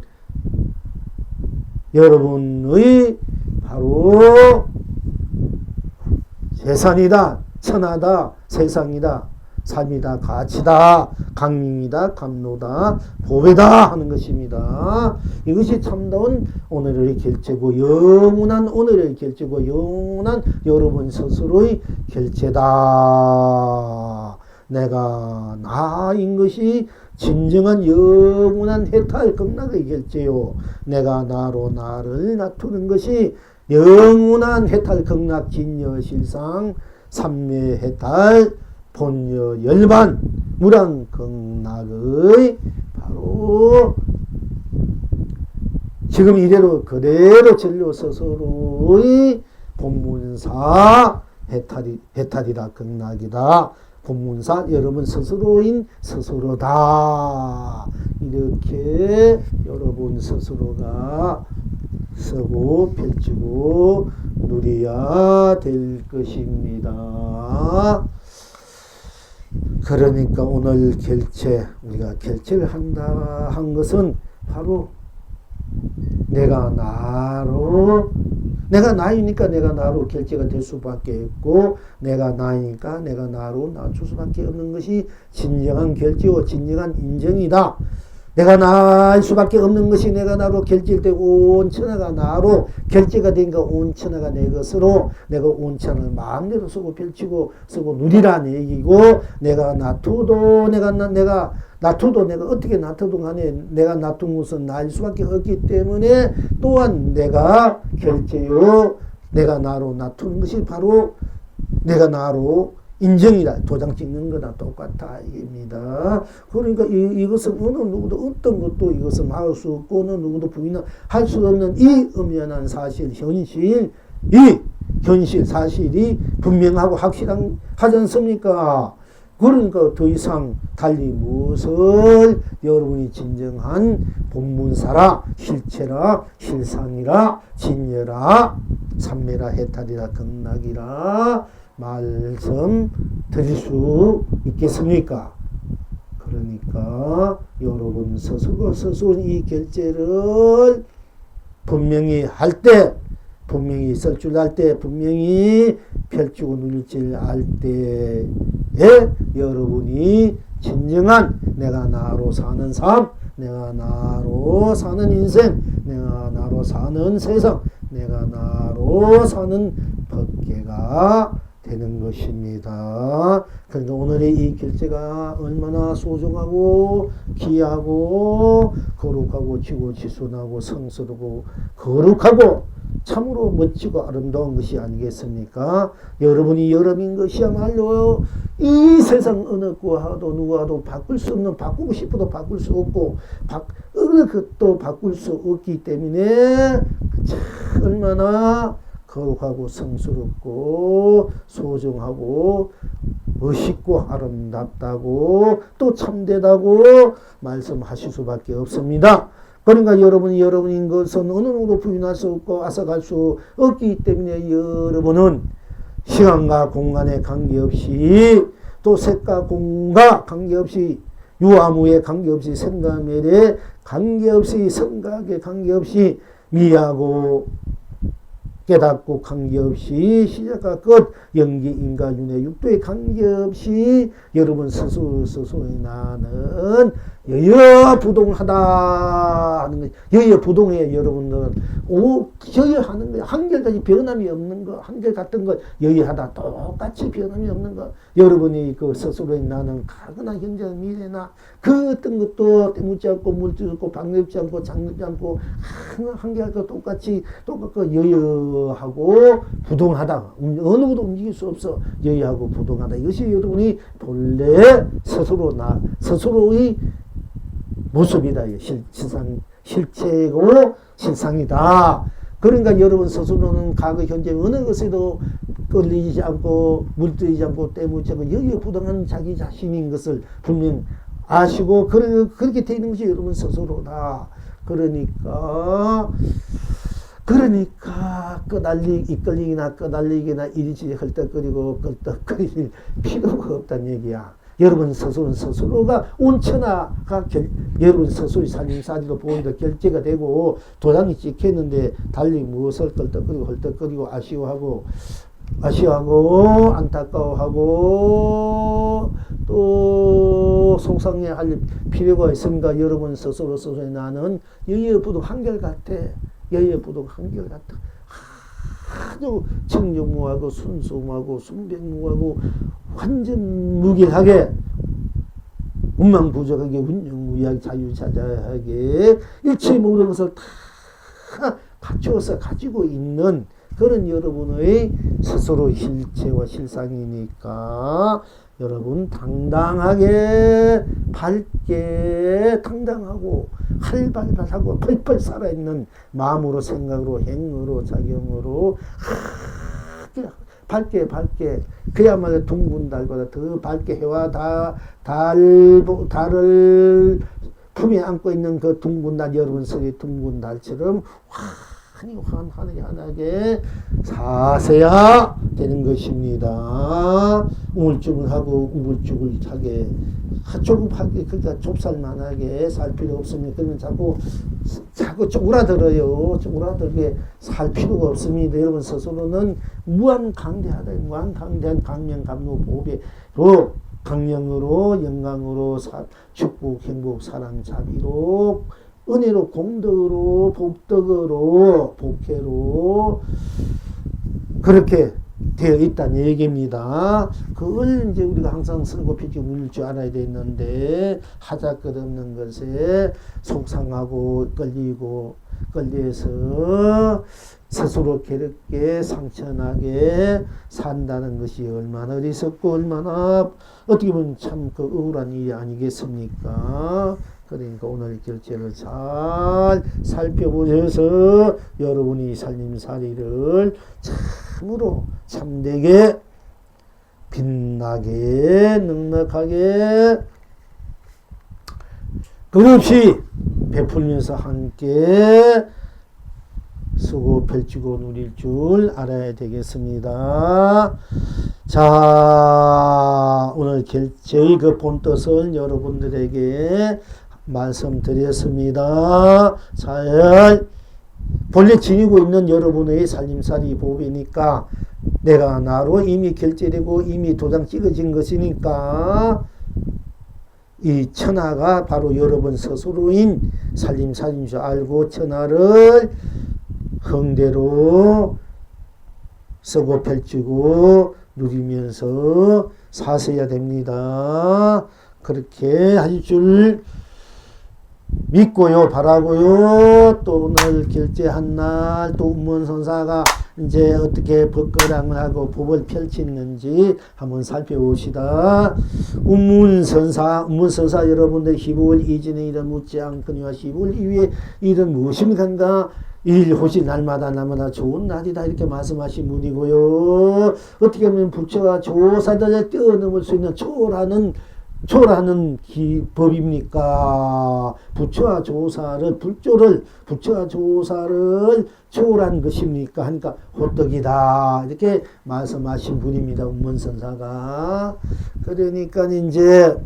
여러분의 바로 재산이다. 천하다. 세상이다. 삶이다. 가치다. 강림이다. 감로다. 보배다 하는 것입니다. 이것이 참다운 오늘의 결제고 영원한 오늘의 결제고 영원한 여러분 스스로의 결제다. 내가 나인 것이 진정한 영원한 해탈 극락의 결제요. 내가 나로 나를 놔두는 것이 영원한 해탈 극락 진여실상 삼매해탈 본여 열반 무량극락의 바로 지금 이대로 그대로 진료 스스로의 본문사 해탈이다. 극락이다. 본문사 여러분 스스로인 스스로다. 이렇게 여러분 스스로가 쓰고 펼치고 누려야 될 것입니다. 그러니까 오늘 우리가 결제를 한다 한 것은 바로 내가 나이니까 내가 나로 결제가 될 수밖에 없고 내가 나이니까 내가 나로 낮출 수밖에 없는 것이 진정한 결제와 진정한 인정이다. 내가 나일 수밖에 없는 것이 내가 나로 결제되고 온 천하가 나로 결제가 되니까 온 천하가 내 것으로 내가 온 천하를 마음대로 쓰고 펼치고 쓰고 누리라는 얘기고 내가 놔두도 내가 어떻게 놔두든 간에 내가 놔둔 것은 나일 수밖에 없기 때문에 또한 내가 결제요 내가 나로 놔두는 것이 바로 내가 나로 인정이다. 도장 찍는 거나 똑같다. 이겁니다. 그러니까 이것은 어느 누구도 어떤 것도 이것을 막을 수 없고 어느 누구도 부인할 수 없는 이 엄연한 사실, 현실, 이 현실, 사실이 분명하고 확실한 하지 않습니까? 그러니까 더 이상 달리 무엇을 여러분이 진정한 본문사라, 실체라, 실상이라, 진여라, 삼매라, 해탈이라, 극락이라 말씀 드릴 수 있겠습니까? 그러니까 여러분 스스로 이 결제를 분명히 할 때, 분명히 쓸 줄 알 때, 분명히 펼치고 누릴 줄 알 때에 여러분이 진정한 내가 나로 사는 삶, 내가 나로 사는 인생, 내가 나로 사는 세상, 내가 나로 사는 법계가 되는 것입니다. 그러니까 오늘의 이 결제가 얼마나 소중하고 귀하고 거룩하고 지고지순하고 성스럽고 거룩하고 참으로 멋지고 아름다운 것이 아니겠습니까? 여러분이 여러분인 것이야말로 이 세상 어느 구하도 누구와도 바꿀 수 없는, 바꾸고 싶어도 바꿀 수 없고 어느 것도 바꿀 수 없기 때문에 참 얼마나 거룩하고 성스럽고 소중하고 멋있고 아름답다고 또 참되다고 말씀하실 수밖에 없습니다. 그러니까 여러분이 여러분인 것은 어느 누구도 부인할 수 없고 앗아갈 수 없기 때문에 여러분은 시간과 공간에 관계없이 또 색과 공과 관계없이 유아무에 관계없이 생가멸에 관계없이 생각에 관계없이 미하고 깨닫고 관계없이 시작과 끝, 연기, 인과, 윤회, 육도에 관계없이 여러분 스스로의 나는 여여부동하다 하는 거예요. 여여부동해 여러분들은 여여하는 거예요. 한결같이 변함이 없는 거, 한결같은 거 여여하다 똑같이 변함이 없는 거. 여러분이 그 스스로의 나는 가거나 현재나 미래나 그 어떤 것도 때묻지 않고 물지 않고 방lep지 않고 장lep지 않고 한결같이 똑같이 여여하고 부동하다. 어느 것도 움직일 수 없어. 여여하고 부동하다. 이것이 여러분이 본래 스스로의 모습이다. 실체고 실상이다. 그러니까 여러분 스스로는 과거 현재 어느 것에도 끌리지 않고 물들이지 않고 때묻지 않고 여여부동한 자기 자신인 것을 분명 아시고 그렇게 되는 것이 여러분 스스로다. 그러니까 이끌리기나 끄달리기나 이리저리 헐떡거리고 껄떡거릴 필요가 없다는 얘기야. 여러분 스스로가 온천하가 여러분 스스로의 살림살이로 보는데 결제가 되고 도장이 찍혔는데 달리 무엇을 껄떡거리고 헐떡거리고 아쉬워하고 안타까워하고 또 속상해할 필요가 있습니까? 여러분 스스로의 나는 여여부동 한결같아. 여여부동 한결같아. 아주 청정무하고 순수무하고 순백무하고 완전 무결하게 운망부족하게 운영무의하게 자유자재하게 일체 모든 것을 다 갖추어서 가지고 있는 그런 여러분의 스스로 실체와 실상이니까 여러분 당당하게 밝게 당당하고 활발하고 펄펄 살아있는 마음으로 생각으로 행으로 작용으로 밝게 그야말로 둥근 달보다 더 밝게 해와 달을 품에 안고 있는 그 둥근 달 여러분 속의 둥근 달처럼 환하게 사세야 되는 것입니다. 우물쭈물하고 우물쭈물하게 조급하게 그러니까 좁쌀만하게 살 필요 없습니다. 그러면 자꾸 쪼그라들어요. 쪼그라들게 살 필요가 없습니다. 여러분 스스로는 무한강대하다. 무한강대한 강명감로 보배로 강령으로 영광으로 축복 행복 사랑 자비로 은혜로 공덕으로 복덕으로 복회로 그렇게 되어 있다는 얘기입니다. 그걸 이제 우리가 항상 쓰고 피지 울릴 줄 알아야 되는데 하자끝 없는 것에 속상하고 끌리고 끌려서 스스로 괴롭게 상처나게 산다는 것이 얼마나 어리석고 얼마나 어떻게 보면 참 그 억울한 일이 아니겠습니까? 그러니까 오늘 결제를 잘 살펴보셔서 여러분이 살림살이를 참으로 참되게 빛나게 넉넉하게 끝없이 베풀면서 함께 쓰고 펼치고 누릴 줄 알아야 되겠습니다. 자, 오늘 저희 그 본뜻을 여러분들에게 말씀드렸습니다. 잘 본래 지니고 있는 여러분의 살림살이 법이니까 내가 나로 이미 결제되고 이미 도장 찍어진 것이니까 이 천하가 바로 여러분 스스로인 살림살인 줄 알고 천하를 흥대로 쓰고 펼치고 누리면서 사셔야 됩니다. 그렇게 할 줄 믿고요, 바라고요. 또 오늘 결제한 날 또 운문선사가 이제 어떻게 법거랑을 하고 법을 펼치는지 한번 살펴봅시다. 운문선사 여러분들 희불 이전의 일은 묻지 않거니와 희불 이후의 일은 무엇입니까? 일 혹시 날마다 좋은 날이다 이렇게 말씀하신 분이고요. 어떻게 보면 부처가 조사들을 뛰어넘을 수 있는 초라는 법입니까? 부처와 조사를 초월한 것입니까? 하니까 호떡이다 이렇게 말씀하신 분입니다. 운문선사가. 그러니까 이제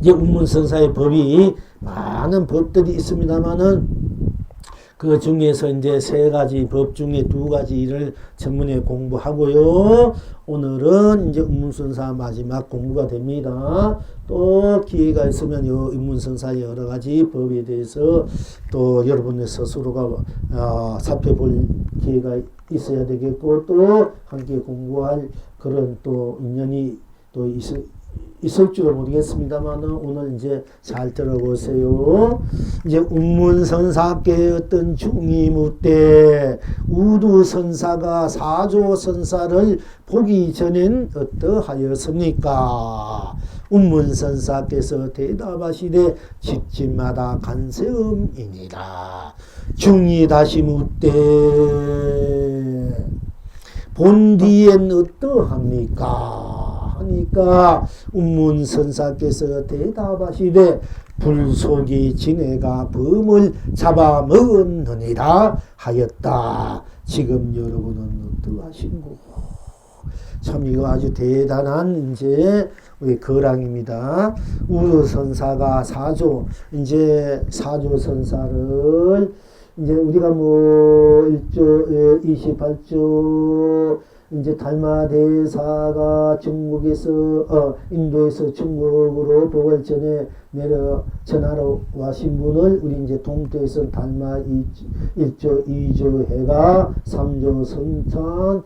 운문선사의 법이 많은 법들이 있습니다만은 그 중에서 이제 세 가지 법 중에 두 가지를 전문에 공부하고요. 오늘은 이제 운문선사 마지막 공부가 됩니다. 또 기회가 있으면 운문선사의 여러 가지 법에 대해서 또 여러분의 스스로가 살펴볼 기회가 있어야 되겠고 또 함께 공부할 그런 또 인연이 또 있을 줄은 모르겠습니다만 오늘 이제 잘 들어보세요. 이제 운문선사께 어떤 중이 묻되 우두선사가 사조선사를 보기 전엔 어떠하였습니까? 운문선사께서 대답하시되 집집마다 간세음이니라. 중이 다시 묻되 본디엔 어떠합니까? 하니까 운문선사께서 대답하시되 불속이 지네가 범을 잡아먹었느니라 하였다. 지금 여러분은 어떠하신고? 참 이거 아주 대단한 이제 우리 거랑입니다. 우두선사가 이제 사조선사를 이제 우리가 1조 28조 이제 달마대사가 중국에서 인도에서 중국으로 법을 전하러 와신 분을 우리 이제 동토에서 달마 1조 2조 해가 3조 선천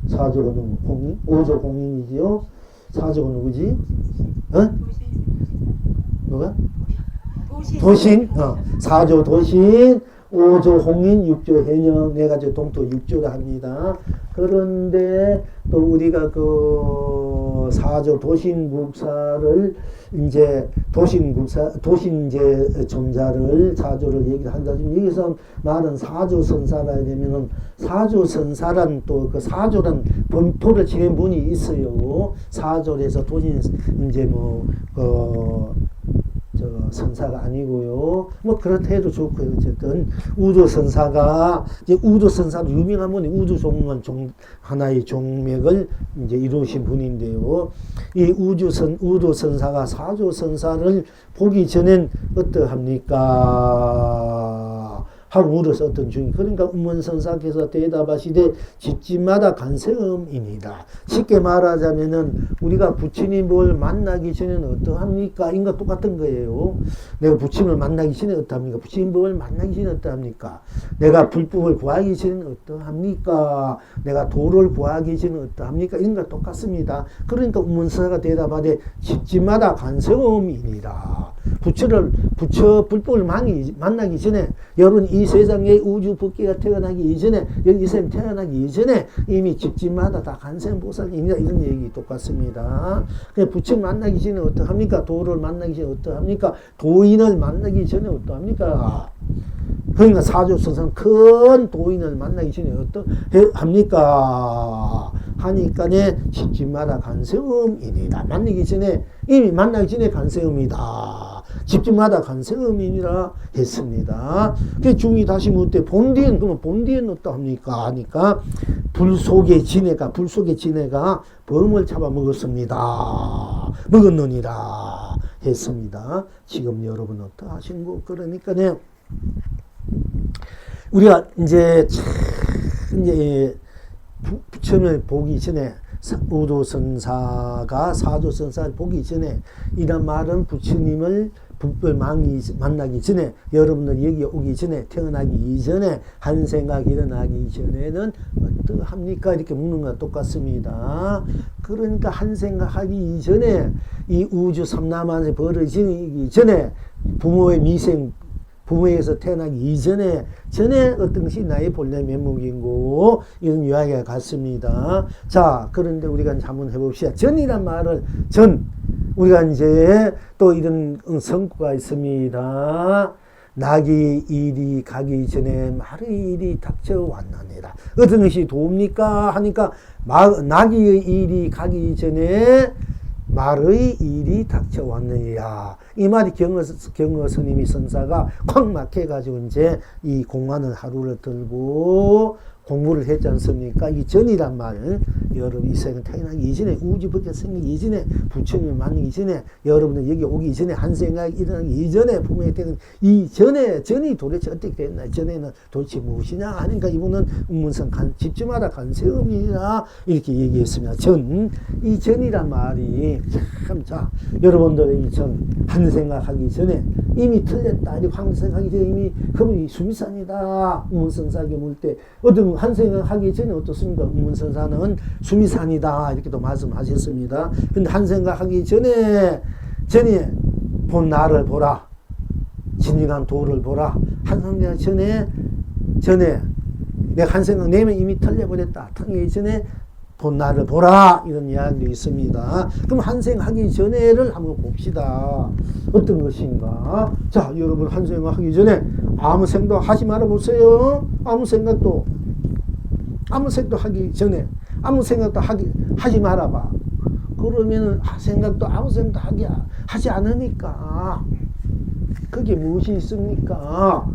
4조는 공인 5조 공인이지요. 4조가 누구지? 누가? 도신. 4조 도신 5조 홍인 6조 해녀 내가지고 동토 6조를 합니다. 그런데 또 우리가 그 4조 도신국사를 이제 도신제 존자를 4조를 얘기를 한다. 지금 여기서 말은 4조 선사라 되면은 4조 선사란 또 그 4조란 본토를 지낸 분이 있어요. 4조에서 도신 이제 선사가 아니고요. 그렇다 해도 좋고요. 어쨌든 우두선사가 이제 우두선사로 유명한 분이 우두종은 하나의 종맥을 이제 이루신 분인데요. 이 우두선사가 사조선사를 보기 전엔 어떠합니까? 하고 물어서 어떤 중이. 그러니까 운문선사께서 대답하시되 집집마다 간세음이니다. 쉽게 말하자면은 우리가 부처님을 만나기 전에는 어떠합니까? 인과 똑같은 거예요. 내가 부처님을 만나기 전에 어떠합니까? 부처님을 만나기 전에 어떠합니까? 내가 불법을 구하기 전에는 어떠합니까? 내가 도를 구하기 전에 어떠합니까? 인과 똑같습니다. 그러니까 운문선사가 대답하되 집집마다 간세음이니라. 부처 불법을 만나기 전에, 여러분 이 세상에 우주 법계가 태어나기 이전에, 여기 이 세상 태어나기 이전에 이미 집집마다 다 간세음보살입니다. 이런 얘기 똑같습니다. 그냥 부처를 만나기 전에 어떠합니까? 도를 만나기 전에 어떠합니까? 도인을 만나기 전에 어떠합니까? 그러니까 사조선상 큰 도인을 만나기 전에 어떠합니까? 하니까네 집집마다 간세음이니다. 만나기 전에, 이미 만나기 전에 간세음이다. 집집마다 간세음이니라 했습니다. 그 중이 다시 묻되 본디엔, 그러면 본디엔 어떠합니까? 하니까 불 속의 지네가 범을 잡아먹었습니다. 먹었느니라 했습니다. 지금 여러분 어떠하신고? 그러니까네 우리가 이제 부처님을 보기 전에, 우도선사가 사조선사를 보기 전에, 이런 말은 부처님을 불법을 만나기 전에, 여러분들 여기 오기 전에, 태어나기 이전에, 한 생각 일어나기 전에는 어떠합니까? 이렇게 묻는 거랑 똑같습니다. 그러니까 한 생각하기 이전에, 이 우주 삼라만세 벌어지기 전에, 부모에서 태어나기 이전에 어떤 것이 나의 본래 면목인고, 이런 이야기가 같습니다. 자, 그런데 우리가 이제 한번 해봅시다. 전이란 말을, 우리가 이제 또 이런 성구가 있습니다. 낙이 일이 가기 전에 말의 일이 닥쳐왔나니라. 어떤 것이 도웁니까? 하니까, 낙의 일이 가기 전에 말의 일이 닥쳐왔느니라. 이 말이 경어 스님이 선사가 콱 막혀가지고 이제 이 공안을 하루를 들고 공부를 했지 않습니까? 이 전이란 말은 여러분 이 세상 태어나기 이전에, 우주법계 생기기 이전에, 부처님을 만나기 전에, 여러분들 여기 오기 이전에, 한 생각이 일어나기 이전에, 부모의 태어나기 이전에, 전이 도대체 어떻게 됐나? 전에는 도대체 무엇이냐? 하니까 이분은 운문성 집집마다 간세음이라 이렇게 얘기했습니다. 이 전이란 말이 참, 자, 여러분들의 이 한 생각하기 전에 이미 틀렸다. 이렇게 한 생각하기 전에 이미 그분이 수미산이다. 운문성사에게 물 때 어떤 한 생각하기 전에 어떻습니까? 운문선사는 수미산이다. 이렇게도 말씀하셨습니다. 근데 한 생각하기 전에 본 나를 보라. 진정한 도를 보라. 한 생각 전에 내가 한 생각 내면 이미 틀려버렸다. 틀리기 전에 본 나를 보라. 이런 이야기도 있습니다. 그럼 한 생각하기 전에를 한번 봅시다. 어떤 것인가? 자, 여러분 한 생각하기 전에 아무 생각도 하지 말아 보세요. 아무 생각도 하기 전에 아무 생각도 하지 말아봐. 그러면은 아무 생각도 하지 않으니까 그게 무엇이 있습니까?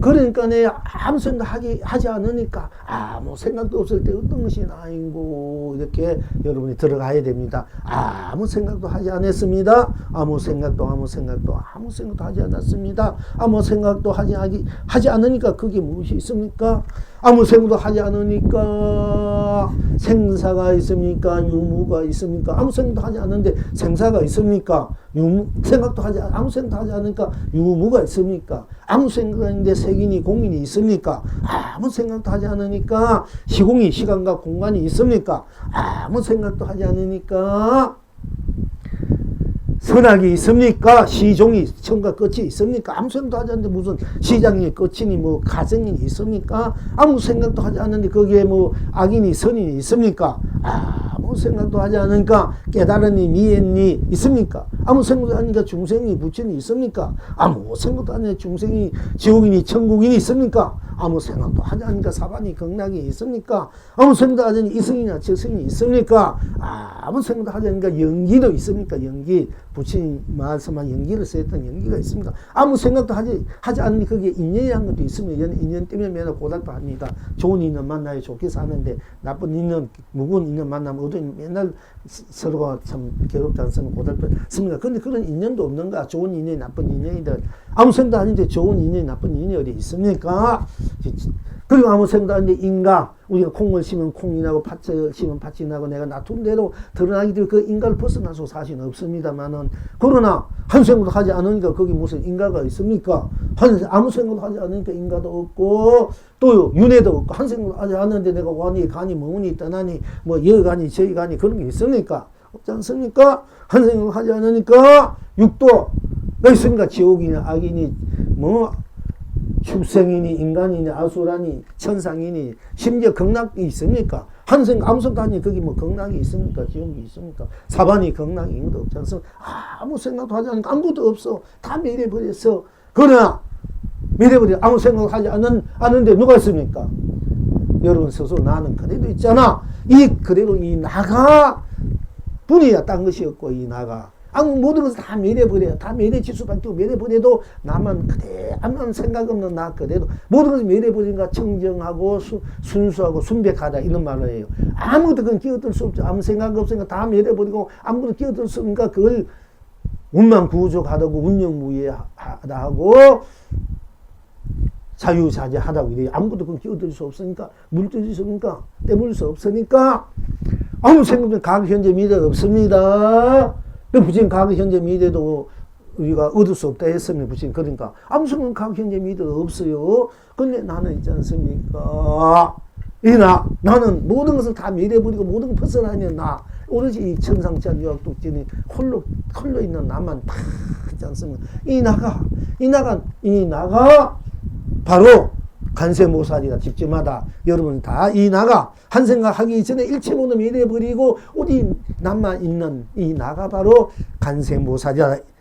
그러니까 내 아무 생각 하지 않으니까 아무 생각도 없을 때 어떤 것이 나인고, 이렇게 여러분이 들어가야 됩니다. 아무 생각도 하지 않았습니다. 아무 생각도 하지 않았습니다. 아무 생각도 하지 않으니까 그게 무엇이 있습니까? 아무 생각도 하지 않으니까 생사가 있습니까? 유무가 있습니까? 아무 생각도 하지 않는데 생사가 있습니까? 아무 생각도 하지 않으니까 유무가 있습니까? 아무 생각인데 색인이 공인이 있습니까? 아무 생각도 하지 않으니까 시공이 시간과 공간이 있습니까? 아무 생각도 하지 않으니까 선악이 있습니까? 시종이 처음과 끝이 있습니까? 아무 생각도 하지 않는데 무슨 시장이 끝이니 가정이 있습니까? 아무 생각도 하지 않는데 거기에 악인이 선인이 있습니까? 아무 생각도 하지 않으니까 깨달으니 미했니 있습니까? 아무 생각도 하니까 중생이 부처니 있습니까? 아무 생각도 하니까 중생이 지옥이니 천국이니 있습니까? 아무 생각도 하지 않으니까 사반이 극락이 있습니까? 아무 생각도 하지 않으니까 이승이나 저승이 있습니까? 아무 생각도 하지 않으니까 연기도 있습니까? 연기. 부처님 말씀한 연기를 쓰였던 연기가 있습니다. 아무 생각도 하지 않으니 거기에 인연이라는 것도 있습니다. 인연 때문에 맨날 고달도 합니다. 좋은 인연 만나야 좋게 사는데 나쁜 인연, 무거운 인연 만나면 어떤 맨날 서로가 참 괴롭지 않습니까? 고달도 습니다. 있습니까? 근데 그런 인연도 없는 거야. 좋은 인연이 나쁜 인연이든. 아무 생각도 아닌데 좋은 인연이 나쁜 인연이 어디 있습니까? 그리고 아무 생각도 아닌데 인가, 우리가 콩을 심으면 콩이 나고 팥을 심으면 팥이 나고 내가 놔둔 대로 드러나기 때문에 그 인가를 벗어나서 사실은 없습니다만은, 그러나 한 생각도 하지 않으니까 거기 무슨 인가가 있습니까? 아무 생각도 하지 않으니까 인가도 없고 또 윤회도 없고, 한 생각도 하지 않는데 내가 원이 간이 머무니 떠나니 뭐 여간이 저간이 그런 게 있습니까? 없지 않습니까? 한 생각도 하지 않으니까 육도가 있습니까? 지옥이니 악이니 뭐 축생이니 인간이니 아수라니 천상이니 심지어 극락이 있습니까? 한 생각 아무 생각 아니 거기 뭐 극락이 있습니까? 지옥이 있습니까? 사반이 극락이 있는 것도 없지 않습니까? 아무 생각도 하지 않으니까 아무것도 없어. 다 멸해버렸어. 그러나 멸해버려 아무 생각도 하지 않는데 누가 있습니까? 여러분 스스로 나는 그래도 있잖아. 그래도 이 나가 분이야 딴 것이 없고 이 나가 아무 모든 것을 다 멸해버려요. 다 멸해질 수밖에 없고 멸해버려도 나만 그래 아무 생각 없는 나 그래도 모든 것을 멸해버리니까 청정하고 순수하고 순백하다 이런 말을 해요. 아무것도 그건 끼어들 수 없죠. 아무 생각 없으니까 다 멸해버리고 아무것도 끼어들 수 없으니까 그걸 운만구족하다고 운영무예하다 하고 자유자재하다고 이래요. 아무것도 그건 끼어들 수 없으니까 물들일 수 없으니까 떼물 수 없으니까 아무 생각 없는 과거 현재 미래가 없습니다. 부처님 과거 현재 미래도 우리가 얻을 수 없다 했으면 부처님 그러니까 아무 생각 과거 현재 미래가 없어요. 근데 나는 있지 않습니까? 나는 모든 것을 다 멸해버리고 모든 걸 벗어나는 나 오로지 이 천상천 유학독진이 홀로 있는 나만 다 있지 않습니까? 이 나가 바로 간세모살이다. 집집마다 여러분 다 이 나가 한 생각하기 전에 일체 모두 멸해버리고 어디 남만 있는 이 나가 바로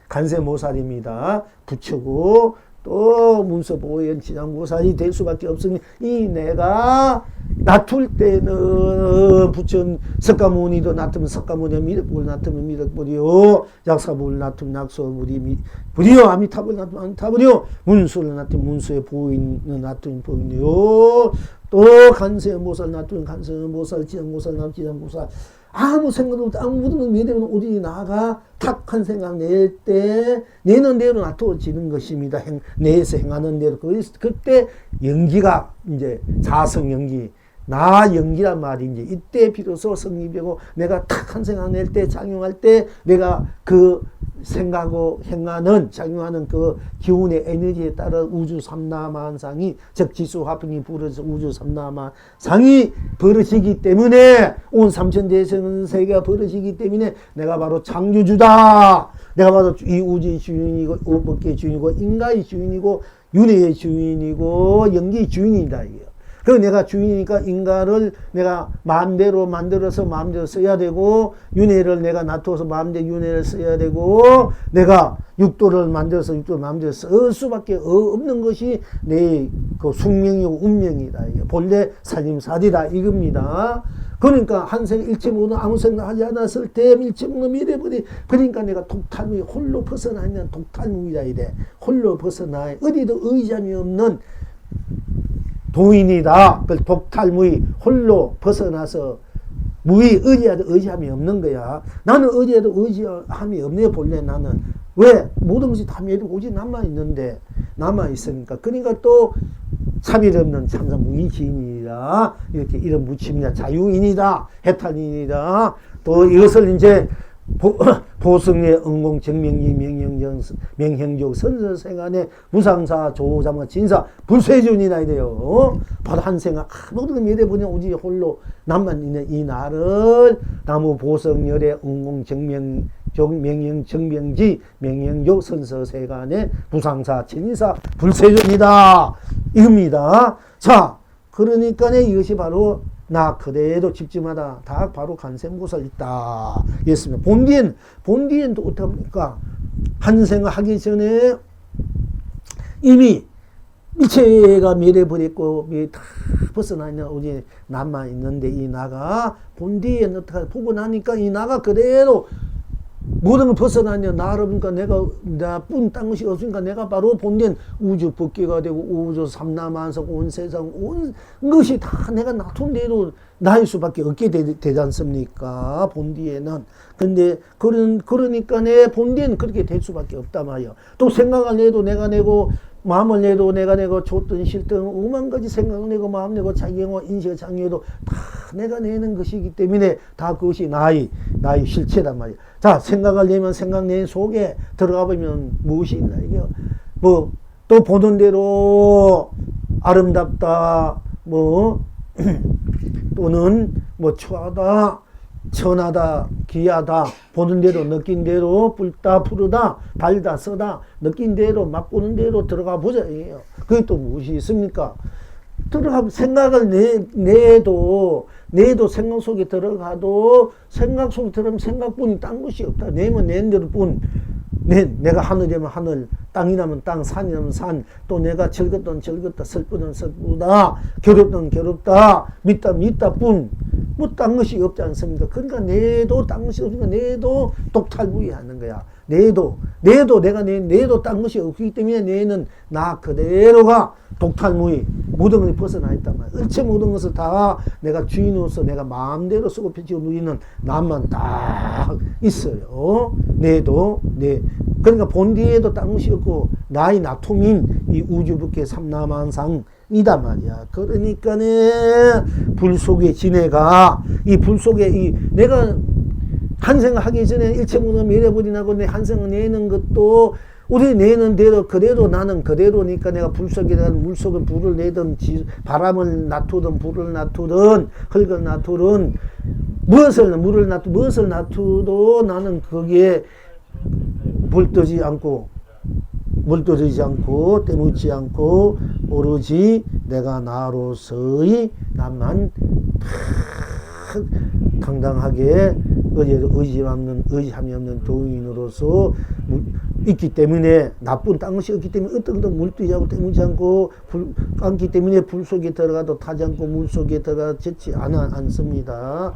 간세모살입니다. 부처고 또 문서보현 지장보살이 될 수밖에 없으니 이 내가 놔둘 때는 부처 석가모니도 놔두면 석가모니 미륵불 놔두면 미륵불이요 약사불 놔두면 약사불이 불이요 아미타불 놔두면 아미타불이요 문수를 놔두면 문수의 보인을 놔두면 보인이요 또 간세모살 놔두면 간세모살 지장모살 놔두면 지장모살 아무 생각도 없다. 아무 모든 건 내대로 어디 나가 탁 한 생각 낼 때 내는 대로 놔두어지는 것입니다. 내에서 행하는 대로. 그때 연기가 이제 자성 연기, 나 연기란 말이 이제 이때 비로소 성립되고 내가 탁 한 생각 낼 때 작용할 때 내가 그 생각하고 행하는 작용하는 그 기운의 에너지에 따라 우주 삼라만상이 즉 지수화풍이 불어서 우주 삼라만상이 벌어지기 때문에 온 삼천대천 세계가 벌어지기 때문에 내가 바로 창조주다. 내가 바로 이 우주의 주인이고 오법계의 주인이고 인가의 주인이고 윤회의 주인이고 연기의 주인이다. 이게. 그래서 내가 주인이니까 인가를 내가 마음대로 만들어서 마음대로 써야 되고 윤회를 내가 놔둬서 마음대로 윤회를 써야 되고 내가 육도를 만들어서 육도를 마음대로 쓸 수밖에 없는 것이 내 그 숙명이고 운명이다. 이게 본래 살림살이다 이겁니다. 그러니까 한생 일체 모든 아무 생각하지 않았을 때 일체 모든 미래버리 그러니까 내가 독탈무이 홀로 벗어나 있는 독탈무이다 이래. 홀로 벗어나 어디도 의지함이 없는 도인이다. 그 독탈무의 홀로 벗어나서 무의 의지함이 없는 거야. 나는 의지해도 의지함이 없네 본래 나는. 왜? 모든 것이 다 멸하고 오직 남아 있는데 남아 있으니까. 그러니까 또 차별 없는 참상 무의지인이다. 이렇게 이런 무침이다. 자유인이다. 해탈인이다. 또 이것을 이제 보성의 응공 정명리 명형적 선서생안의 무상사 조자마 진사 불세준이나 이래요. 바로 한 생각 모든 걸 멸해버리는 오직 홀로 남만 있는 이 나를 나무 보성열의 응공 정명 명형 정명지 명형적 선서세간의 무상사 진사 불세준이다 이겁니다. 자 그러니까 이것이 바로 나 그대로 집집마다 다 바로 간세모살 있다. 이랬습니다. 본디엔 또 어떻게 합니까? 한 생각하기 전에 이미 일체가 멸해버렸고 다 벗어나 있는 오직 남아 있는데 이 나가 본디엔 어떻게 보고 나니까 이 나가 그대로 모든 걸 벗어나냐 나를 보니까 내가 나뿐 딴 것이 없으니까 내가 바로 본된 우주 법계가 되고 우주 삼라만상 온 세상 온 것이 다 내가 놔둔 대로 나일 수밖에 없게 되지 않습니까? 본디에는. 근데 그러니까 내 본디에는 그렇게 될 수밖에 없단 말이야. 또 생각을 내도 내가 내고 마음을 내도 내가 내고 좋든 싫든 오만 가지 생각을 내고 마음 내고 자기영화 인식 장애도 다 내가 내는 것이기 때문에 다 그것이 나의 실체란 말이야. 자, 생각을 내면 생각 내 속에 들어가 보면 무엇이 있나 이게 뭐 또 보는 대로 아름답다 뭐 또는 뭐 추하다 천하다 귀하다 보는 대로 느낀 대로 붉다 푸르다 달다 쓰다 느낀 대로 맛보는 대로 들어가 보자 이게요. 그게 또 무엇이 있습니까? 들어가 생각을 내도 생각 속에 들어가도 생각 속에 들어가면 생각뿐이 딴 것이 없다. 내면 낸 대로뿐. 내가 하늘이면 하늘, 땅이라면 땅, 산이라면 산, 또 내가 즐겁던 즐겁다, 슬프던 슬프다, 괴롭던 괴롭다, 믿다 뿐. 뭐 딴 것이 없지 않습니까? 그러니까 내도 딴 것이 없으니까 내도 독탈부위하는 거야. 내도 딴 것이 없기 때문에 내는 나 그대로가 독탈무의 모든 것이 벗어나 있단 말이야. 일체 모든 것을 다 내가 주인으로서 내가 마음대로 쓰고 펼치고 누리는 나만 딱 있어요. 그러니까 본디에도 딴 것이 없고 나의 나툼인 이 우주법계 삼라만상이다 말이야. 그러니까는 불 속에 지내가 이 불 속에 이 내가 한생하기 전에 일체 모든 미래불이 나고 내 한생을 내는 것도 우리 내는 대로 그대로 나는 그대로니까 내가 불 속에 물 속에 불을 내든 바람을 놔두든 불을 놔두든 흙을 놔두든 무엇을 놔두도 나는 거기에 물들지 않고 때묻지 않고 오로지 내가 나로서의 나만 당당하게 의지함이 없는 도인으로서 있기 때문에 나쁜 딴 것이 없기 때문에 어떤 것도 물뜨지 않고 때문지 않고 않기 때문에 불 속에 들어가도 타지 않고 물 속에 들어가도 젖지 않습니다.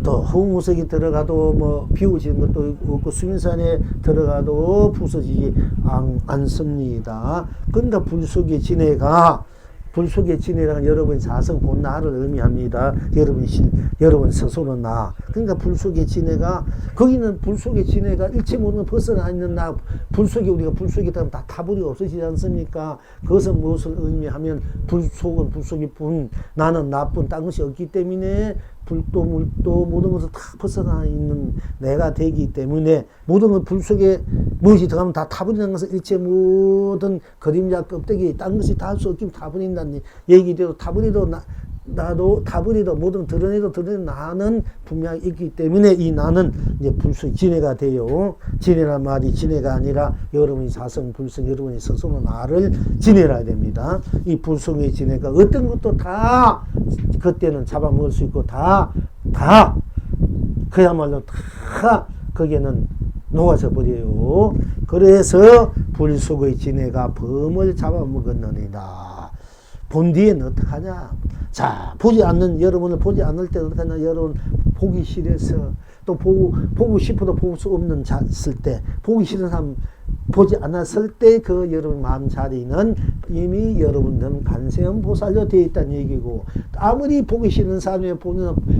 또 허무 속에 들어가도 뭐 비워지는 것도 없고 수면산에 들어가도 부서지지 않습니다. 그러니까 불 속에 지내가 여러분 자성 본 나를 의미합니다. 여러분 스스로 나. 그러니까 불 속에 지내가 거기는 불 속에 지내가 일체 모든 벗어나 있는 나. 불 속에 우리가 불 속에 들어가면 다 타불이 없어지지 않습니까? 그것은 무엇을 의미하면 불 속에 분 나는 나뿐 딴 것이 없기 때문에 불도 물도 모든 것을 다 벗어나 있는 내가 되기 때문에 모든 것 불 속에 무엇이 들어가면 다 타버리는 것은 일체 모든 그림자 껍데기 딴 것이 다 할 수 없기면 타버린다는 얘기대로 타버리도 모든 드러내도 나는 분명히 있기 때문에 이 나는 이제 불속 진해가 돼요. 진해란 말이 진해가 아니라 여러분이 사성 불성 여러분이 스스로 나를 지내라 됩니다. 이 불속의 진해가 어떤 것도 다 그때는 잡아먹을 수 있고 다 그야말로 다 거기에는 녹아져 버려요. 그래서 불속의 진해가 범을 잡아먹었느니라. 본 뒤에는 어떡하냐? 자, 여러분을 보지 않을 때는 어떡하냐? 여러분 보기 싫어서 또 보고 싶어도 볼 수 없는 잤을 때, 보기 싫은 사람 보지 않았을 때 그 여러분 마음 자리는 이미 여러분들은 관세음 보살로 되어 있다는 얘기고, 아무리 보기 싫은 사람이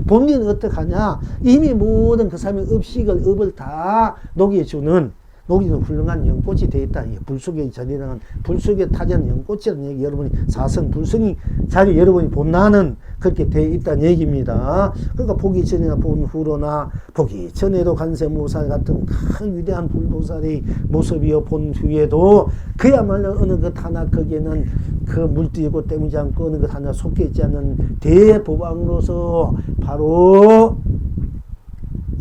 본인은 어떡하냐? 이미 모든 그 사람의 업을 다 녹여주는 훌륭한 연꽃이 되어 있다. 불 속에 전이라는 불 속에 타지는 연꽃이라는 얘기, 여러분이 사성 불성이 자리 여러분이 본나는 그렇게 되어 있다는 얘기입니다. 그러니까 보기 전이나 본 후로나 보기 전에도 관세음보살 같은 큰 위대한 불보살의 모습이요 본 후에도 그야말로 어느 것 하나 거기에는 그 물들이고 때문지 않고 어느 것 하나 속해 있지 않는 대보방으로서 바로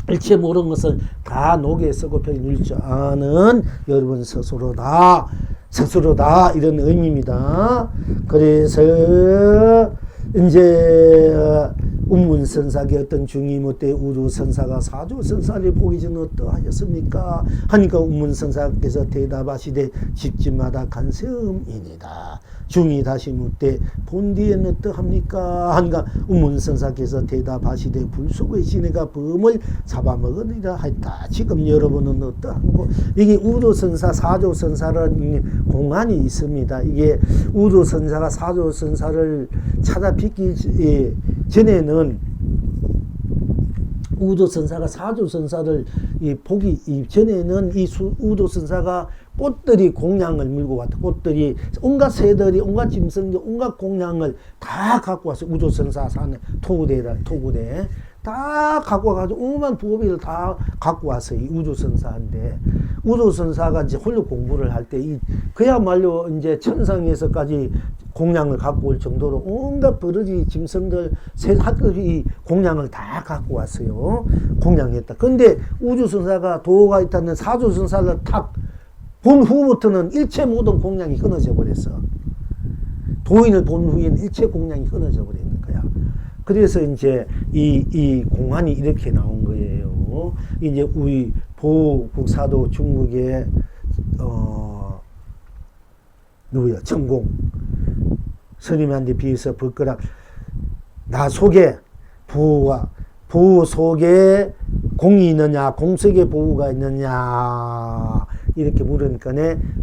일체 모든 것을 다 녹여 쓰고 펴 누릴 줄 아는 여러분 스스로다 이런 의미입니다. 그래서 이제 운문선사의 어떤 중이 못돼 우주선사가 사주선사를 보기 전에 어떠하였습니까? 하니까 운문선사께서 대답하시되 집집마다 관세음이니다. 중이 다시 묻되 본디에는 어떠합니까? 하니까 우문선사께서 대답하시되 불속의 시내가 범을 잡아먹으니라 하였다. 지금 여러분은 어떠한고? 이게 우도선사 사조선사라는 공안이 있습니다. 이게 우도선사가 사조선사를 찾아뵙기 전에는 우도선사가 사조선사를 보기 전에는 이 우도선사가 꽃들이 공양을 밀고 왔다. 꽃들이 온갖 새들이 온갖 짐승들 온갖 공양을 다 갖고 왔어요. 우도선사 산에 토구대 다 갖고 와가지고 온갖 부업을 다 갖고 왔어요. 이 우도선사인데 우도선사가 이제 홀로 공부를 할 때 그야말로 이제 천상에서까지 공양을 갖고 올 정도로 온갖 버러지 짐승들 새학들이 공양을 다 갖고 왔어요. 공양했다. 근데 우주선사가 도가 있다는 사조선사를 탁 본 후부터는 일체 모든 공양이 끊어져 버렸어. 도인을 본 후에는 일체 공양이 끊어져 버리는 거야. 그래서 이제 이 공안이 이렇게 나온 거예요. 이제 우리 보국사도 중국의 누구야? 천공 스님한테 비해서 벗거락 나 속에 보호 속에 공이 있느냐 공 속에 보호가 있느냐 이렇게 물으니까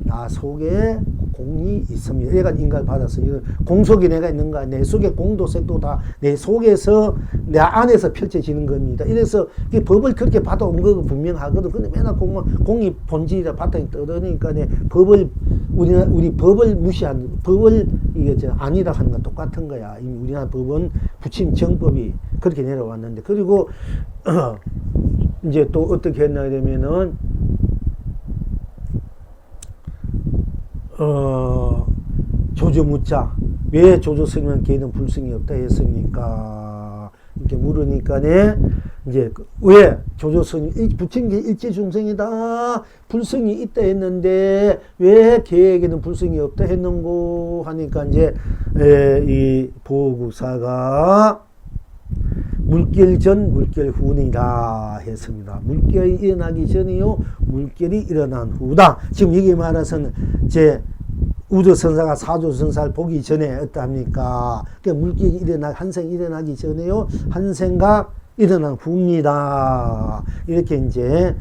나 속에 공이 있습니다. 얘가 인가를 받았어. 공 속에 내가 있는가? 내 속에 공도 색도 다 내 속에서 내 안에서 펼쳐지는 겁니다. 이래서 이 법을 그렇게 받아온 거 분명하거든. 근데 맨날 공이 본질이라 바탕이 떠드니까 법을 우리 법을 무시한 법을 이게 아니라 하는 건 똑같은 거야. 이미 우리나라 법은 부침 정법이 그렇게 내려왔는데 그리고 이제 또 어떻게 했나 이러면은 조조무자 왜 조조스님은 걔는 불승이 없다 했습니까? 이렇게 물으니까 이제 왜 조조스님 부친기 일체중생이다 불승이 있다 했는데 왜 걔에게는 불승이 없다 했는고 하니까 이제 이 보국사가 물결 전 물결 후이다 했습니다. 물결이 일어나기 전이요 물결이 일어난 후다. 지금 이게 말해서는 제 우주선사가 사조선사를 보기 전에 어떠합니까? 물결이 한생이 일어나기 전에요 한생각 일어난 후입니다. 이렇게 이제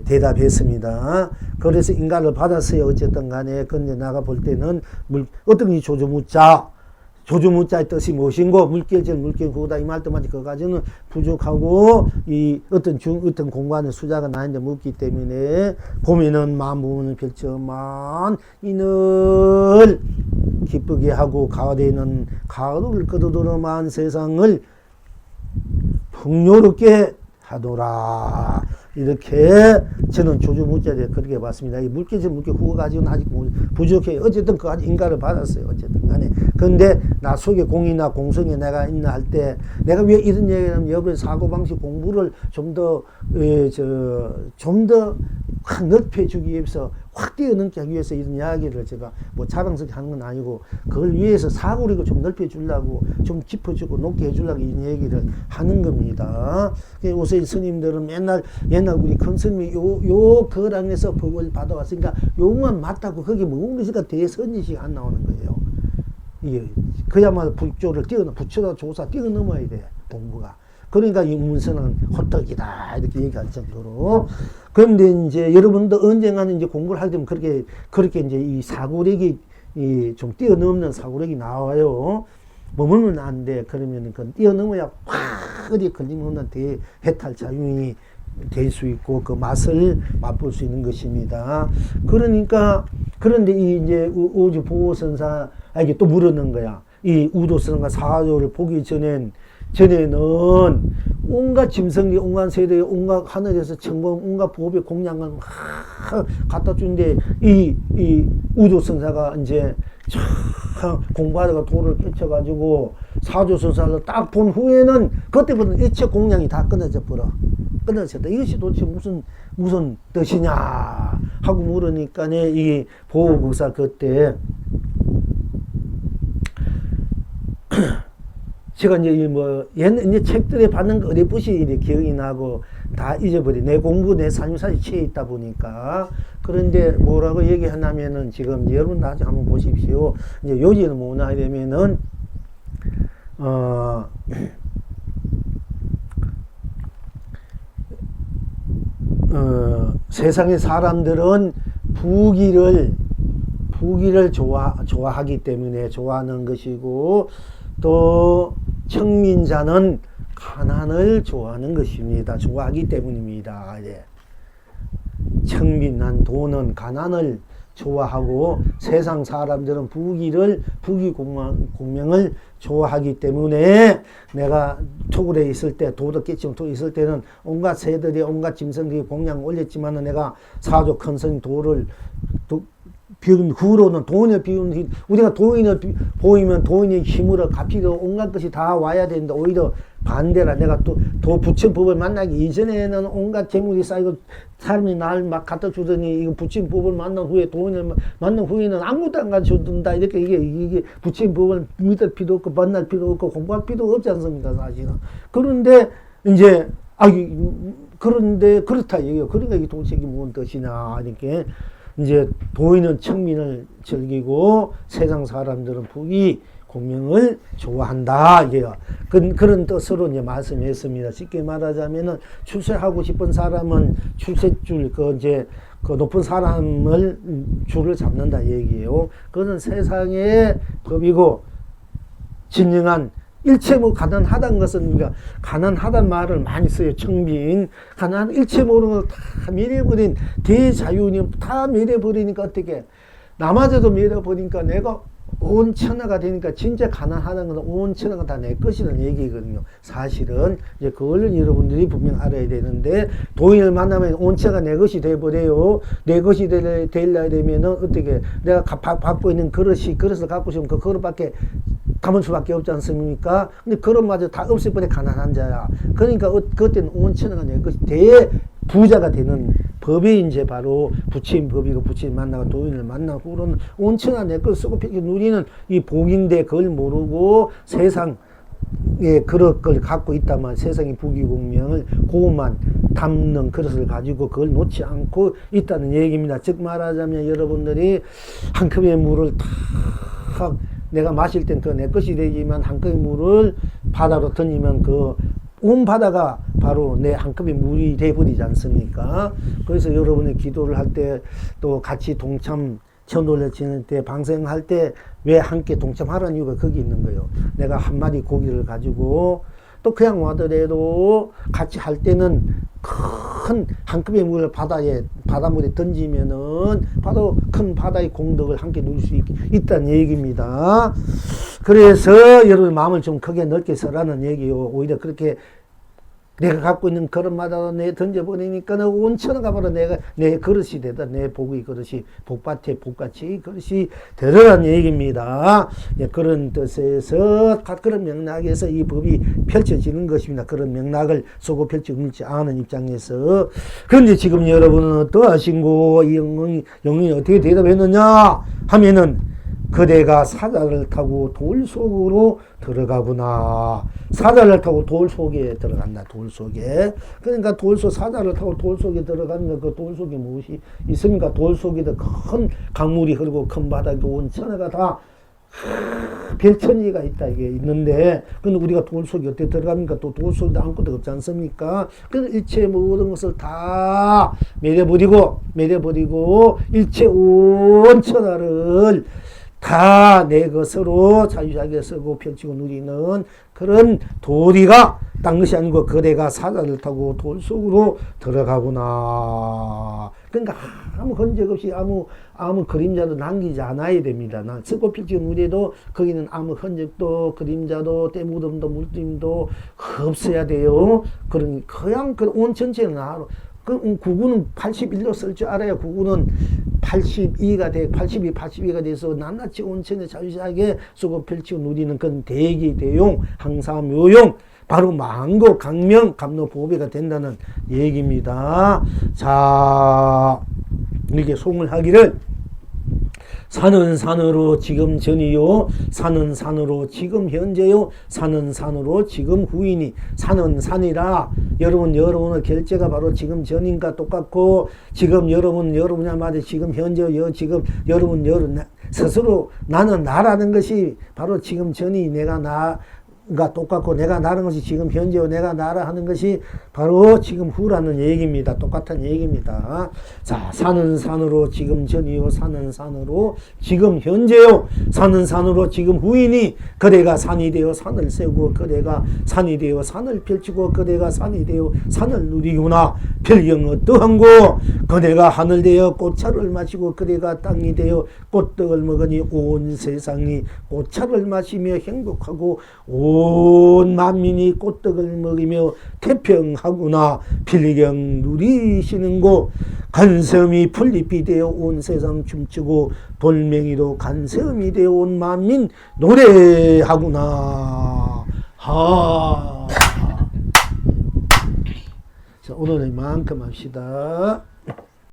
대답했습니다. 그래서 인가를 받았어요. 어쨌든 간에. 근데 나가 볼 때는 어떤 이 조조무자의 뜻이 무엇인고 물결전 물결 후다 이 말도 맞지 그까지는 부족하고 이 어떤 공간의 수자가 나인데 묻기 때문에 보면은 만부문을 펼쳐만 이늘 기쁘게 하고 가되는 가을을 거두도로만 세상을 풍요롭게 하더라. 이렇게 저는 조조무자에 그렇게 봤습니다. 이 물결전 물결 후가 가지고는 아직 부족해요. 어쨌든 그까지 인가를 받았어요. 어쨌든 간에. 근데 나 속에 공이나 공성에 내가 있나 할 때 내가 왜 이런 얘기를 하면 여러분의 사고방식 공부를 좀 더 확 넓혀주기 위해서 확 뛰어넘게 하기 위해서 이런 이야기를 제가 뭐 자랑스럽게 하는 건 아니고 그걸 위해서 사고력을 좀 넓혀주려고 좀 깊어주고 높게 해주려고 이런 얘기를 하는 겁니다. 요새 스님들은 맨날 옛날 우리 큰 스님이 요 거랑에서 법을 받아왔으니까 요만 맞다고 거기 무엇인가 대선지식 안 나오는 거예요. 이게 그야말로 부처다 조사 뛰어넘어야 돼 공부가. 그러니까 이 문서는 호떡이다 이렇게 얘기할 정도로. 그런데 이제 여러분도 언젠가는 이제 공부를 하게 되면 그렇게 이제 이 사고력이 좀 뛰어넘는 사고력이 나와요. 머물면 안 돼. 그러면은 그 뛰어넘어야 확 어디 걸림없는 대해탈 자용이 될 수 있고 그 맛을 맛볼 수 있는 것입니다. 그러니까 그런데 이 이제 우주 보호선사에게 또 물었는 거야. 이 우도선과 사조를 보기 전에는 온갖 짐승이 온갖 세대에 온갖 하늘에서 천공 온갖 보호의 공양을 막 갖다 주는데 이 우도선사가 이제 공부하다가 돌을 깨쳐가지고 사조선사를 딱 본 후에는 그때부터 일체 공양이 다 끊어졌다. 이것이 도대체 무슨 뜻이냐 하고 물으니까 이 보호국사 그때 제가 이제 이제 책들에 받는 거 어렴풋이 기억이 나고 다 잊어버리. 내 공부, 내 삶사에 취해 있다 보니까. 그런데 뭐라고 얘기하냐면은 지금 여러분 나중에 한번 보십시오. 이제 요지는 뭐냐 하면은, 세상의 사람들은 부귀를 좋아하기 때문에 좋아하는 것이고, 또 청민자는 가난을 좋아하는 것입니다. 좋아하기 때문입니다. 예. 청민한 돈은 가난을 좋아하고, 세상 사람들은 부귀공명을 좋아하기 때문에, 내가 토굴에 있을 때, 도덕계층 있을 때는 온갖 새들이 온갖 짐승들이 공양 올렸지만은 내가 사조 큰성 도를 비운 후로는 도인을 비운, 우리가 도인을 보이면 도인의 힘으로 갚이고 온갖 것이 다 와야 되는데, 오히려 반대라. 내가 또 부처법을 만나기 이전에는 온갖 재물이 쌓이고 사람이 날 막 갖다 주더니, 이거 부처법을 만난 후에, 도인을 만난 후에는 아무것도 안 가르쳐준다. 이렇게 이게 부처법을 믿을 필요 없고 만날 필요 없고 공부할 필요 없지 않습니까, 사실은. 그런데 이제 그런데 그렇다 얘기해요. 그러니까 이게 도대체 무슨 뜻이냐, 이렇게. 이제 도인은 청민을 즐기고 세상 사람들은 부귀 공명을 좋아한다. 이게요. 그런 뜻으로 이제 말씀했습니다. 쉽게 말하자면은 출세하고 싶은 사람은 출세줄, 그 높은 사람을 줄을 잡는다 얘기예요. 그것은 세상의 법이고, 진정한 일체 가난하다는 것은, 우리가 가난하다는 말을 많이 써요. 청빈. 일체 모르는 걸 다 멸해버린 대자유님 다 멸해버리니까 어떻게, 나마저도 멸해버리니까 내가 온 천하가 되니까 진짜 가난하다는 건 온 천하가 다 내 것이라는 얘기거든요. 사실은 이제 그걸 여러분들이 분명 알아야 되는데, 도인을 만나면 온 천하가 내 것이 돼버려요. 내 것이 되려야 되면은 어떻게, 내가 갖고 있는 그릇을 갖고 싶으면 그 그릇밖에 담을 수밖에 없지 않습니까? 근데 그릇마저 다 없애버려 가난한 자야. 그러니까 그때는 온 천하가 내 것이 부자가 되는 법이 이제 바로 부처님 법이고, 부처님 만나고 도인을 만난 후로는 온 천하 내 것 쓰고 누리는 이 복인데, 그걸 모르고 세상에 그럴 걸 갖고 있다만, 세상의 부귀공명을 그것만 담는 그릇을 가지고 그걸 놓지 않고 있다는 얘기입니다. 즉 말하자면, 여러분들이 한 컵의 물을 탁 내가 마실 땐 그 내 것이 되지만, 한 컵의 물을 바다로 던지면 온 바다가 바로 내 한 컵의 물이 돼버리지 않습니까? 그래서 여러분이 기도를 할 때, 또 같이 천도를 지낼 때, 방생할 때 왜 함께 동참하라는 이유가 거기 있는 거예요. 내가 한 마리 고기를 가지고, 또 그냥 와더라도 같이 할 때는 큰 한 컵의 물을 바닷물에 던지면은 바로 큰 바다의 공덕을 함께 누릴 수 있다는 얘기입니다. 그래서 여러분 마음을 좀 크게 넓게 써라는 얘기요. 오히려 그렇게 내가 갖고 있는 그릇마다 내 던져버리니까 온 천하가 바로 내 그릇이 되다. 내 복의 그릇이, 복밭에 복같이 그릇이 되더라는 얘기입니다. 예, 그런 뜻에서, 그런 맥락에서 이 법이 펼쳐지는 것입니다. 그런 맥락을 쏘고 펼쳐지지 않은 입장에서. 그런데 지금 여러분은 어떠하신고, 이 영웅이 어떻게 대답했느냐 하면은, 그대가 사자를 타고 돌 속으로 들어가구나. 사자를 타고 돌 속에 들어간다. 돌 속에. 그러니까 사자를 타고 돌 속에 들어가니까 그 돌 속에 무엇이 있습니까? 돌 속에도 큰 강물이 흐르고 큰 바닥이 온 천하가 다 별천지가 있다, 이게 있는데, 근데 우리가 돌 속에 어떻게 들어갑니까? 또 돌 속에 아무것도 없지 않습니까? 그래서 일체 모든 것을 다 매려버리고, 일체 온 천하를 다 내 것으로 자유자재 쓰고 펼치고 누리는 그런 도리가 딴 것이 아니고, 그대가 사자를 타고 돌 속으로 들어가구나. 그러니까 아무 흔적 없이 아무 그림자도 남기지 않아야 됩니다. 쓰고 펼치고 누리도 거기는 아무 흔적도 그림자도 때묻음도 물림도 없어야 돼요. 그러니 그냥 온 전체는 구구는 81로 쓸 줄 알아야 구구는 82가 돼서 낱낱이 온천에 자유자재하게 쓰고 펼치고 누리는 그런 대기, 대용, 항사, 묘용, 바로 망고, 강명, 감로, 보배가 된다는 얘기입니다. 자, 이렇게 송을 하기를 산은 산으로 지금 전이요, 산은 산으로 지금 현재요, 산은 산으로 지금 후이니. 산은 산이라 여러분의 결제가 바로 지금 전인과 똑같고, 지금 여러분야마다 지금 현재요, 지금 여러분 스스로 나는 나라는 것이 바로 지금 전이 내가 나가 똑같고, 내가 나라는 것이 지금 현재요, 내가 나라 하는 것이 바로 지금 후라는 얘기입니다. 똑같은 얘기입니다. 자, 산은 산으로 지금 전이요, 산은 산으로 지금 현재요, 산은 산으로 지금 후이니. 그대가 산이 되어 산을 세우고, 그대가 산이 되어 산을 펼치고, 그대가 산이 되어 산을 누리구나. 별경 어떠한고. 그대가 하늘 되어 꽃차를 마시고, 그대가 땅이 되어 꽃떡을 먹으니 온 세상이 꽃차를 마시며 행복하고 온 만민이 꽃떡을 먹이며 태평하구나. 필경 누리시는고. 간섬이 풀잎이 되어 온 세상 춤추고, 돌멩이도 간섬이 되어 온 만민 노래하구나. 자, 오늘은 이만큼 합시다.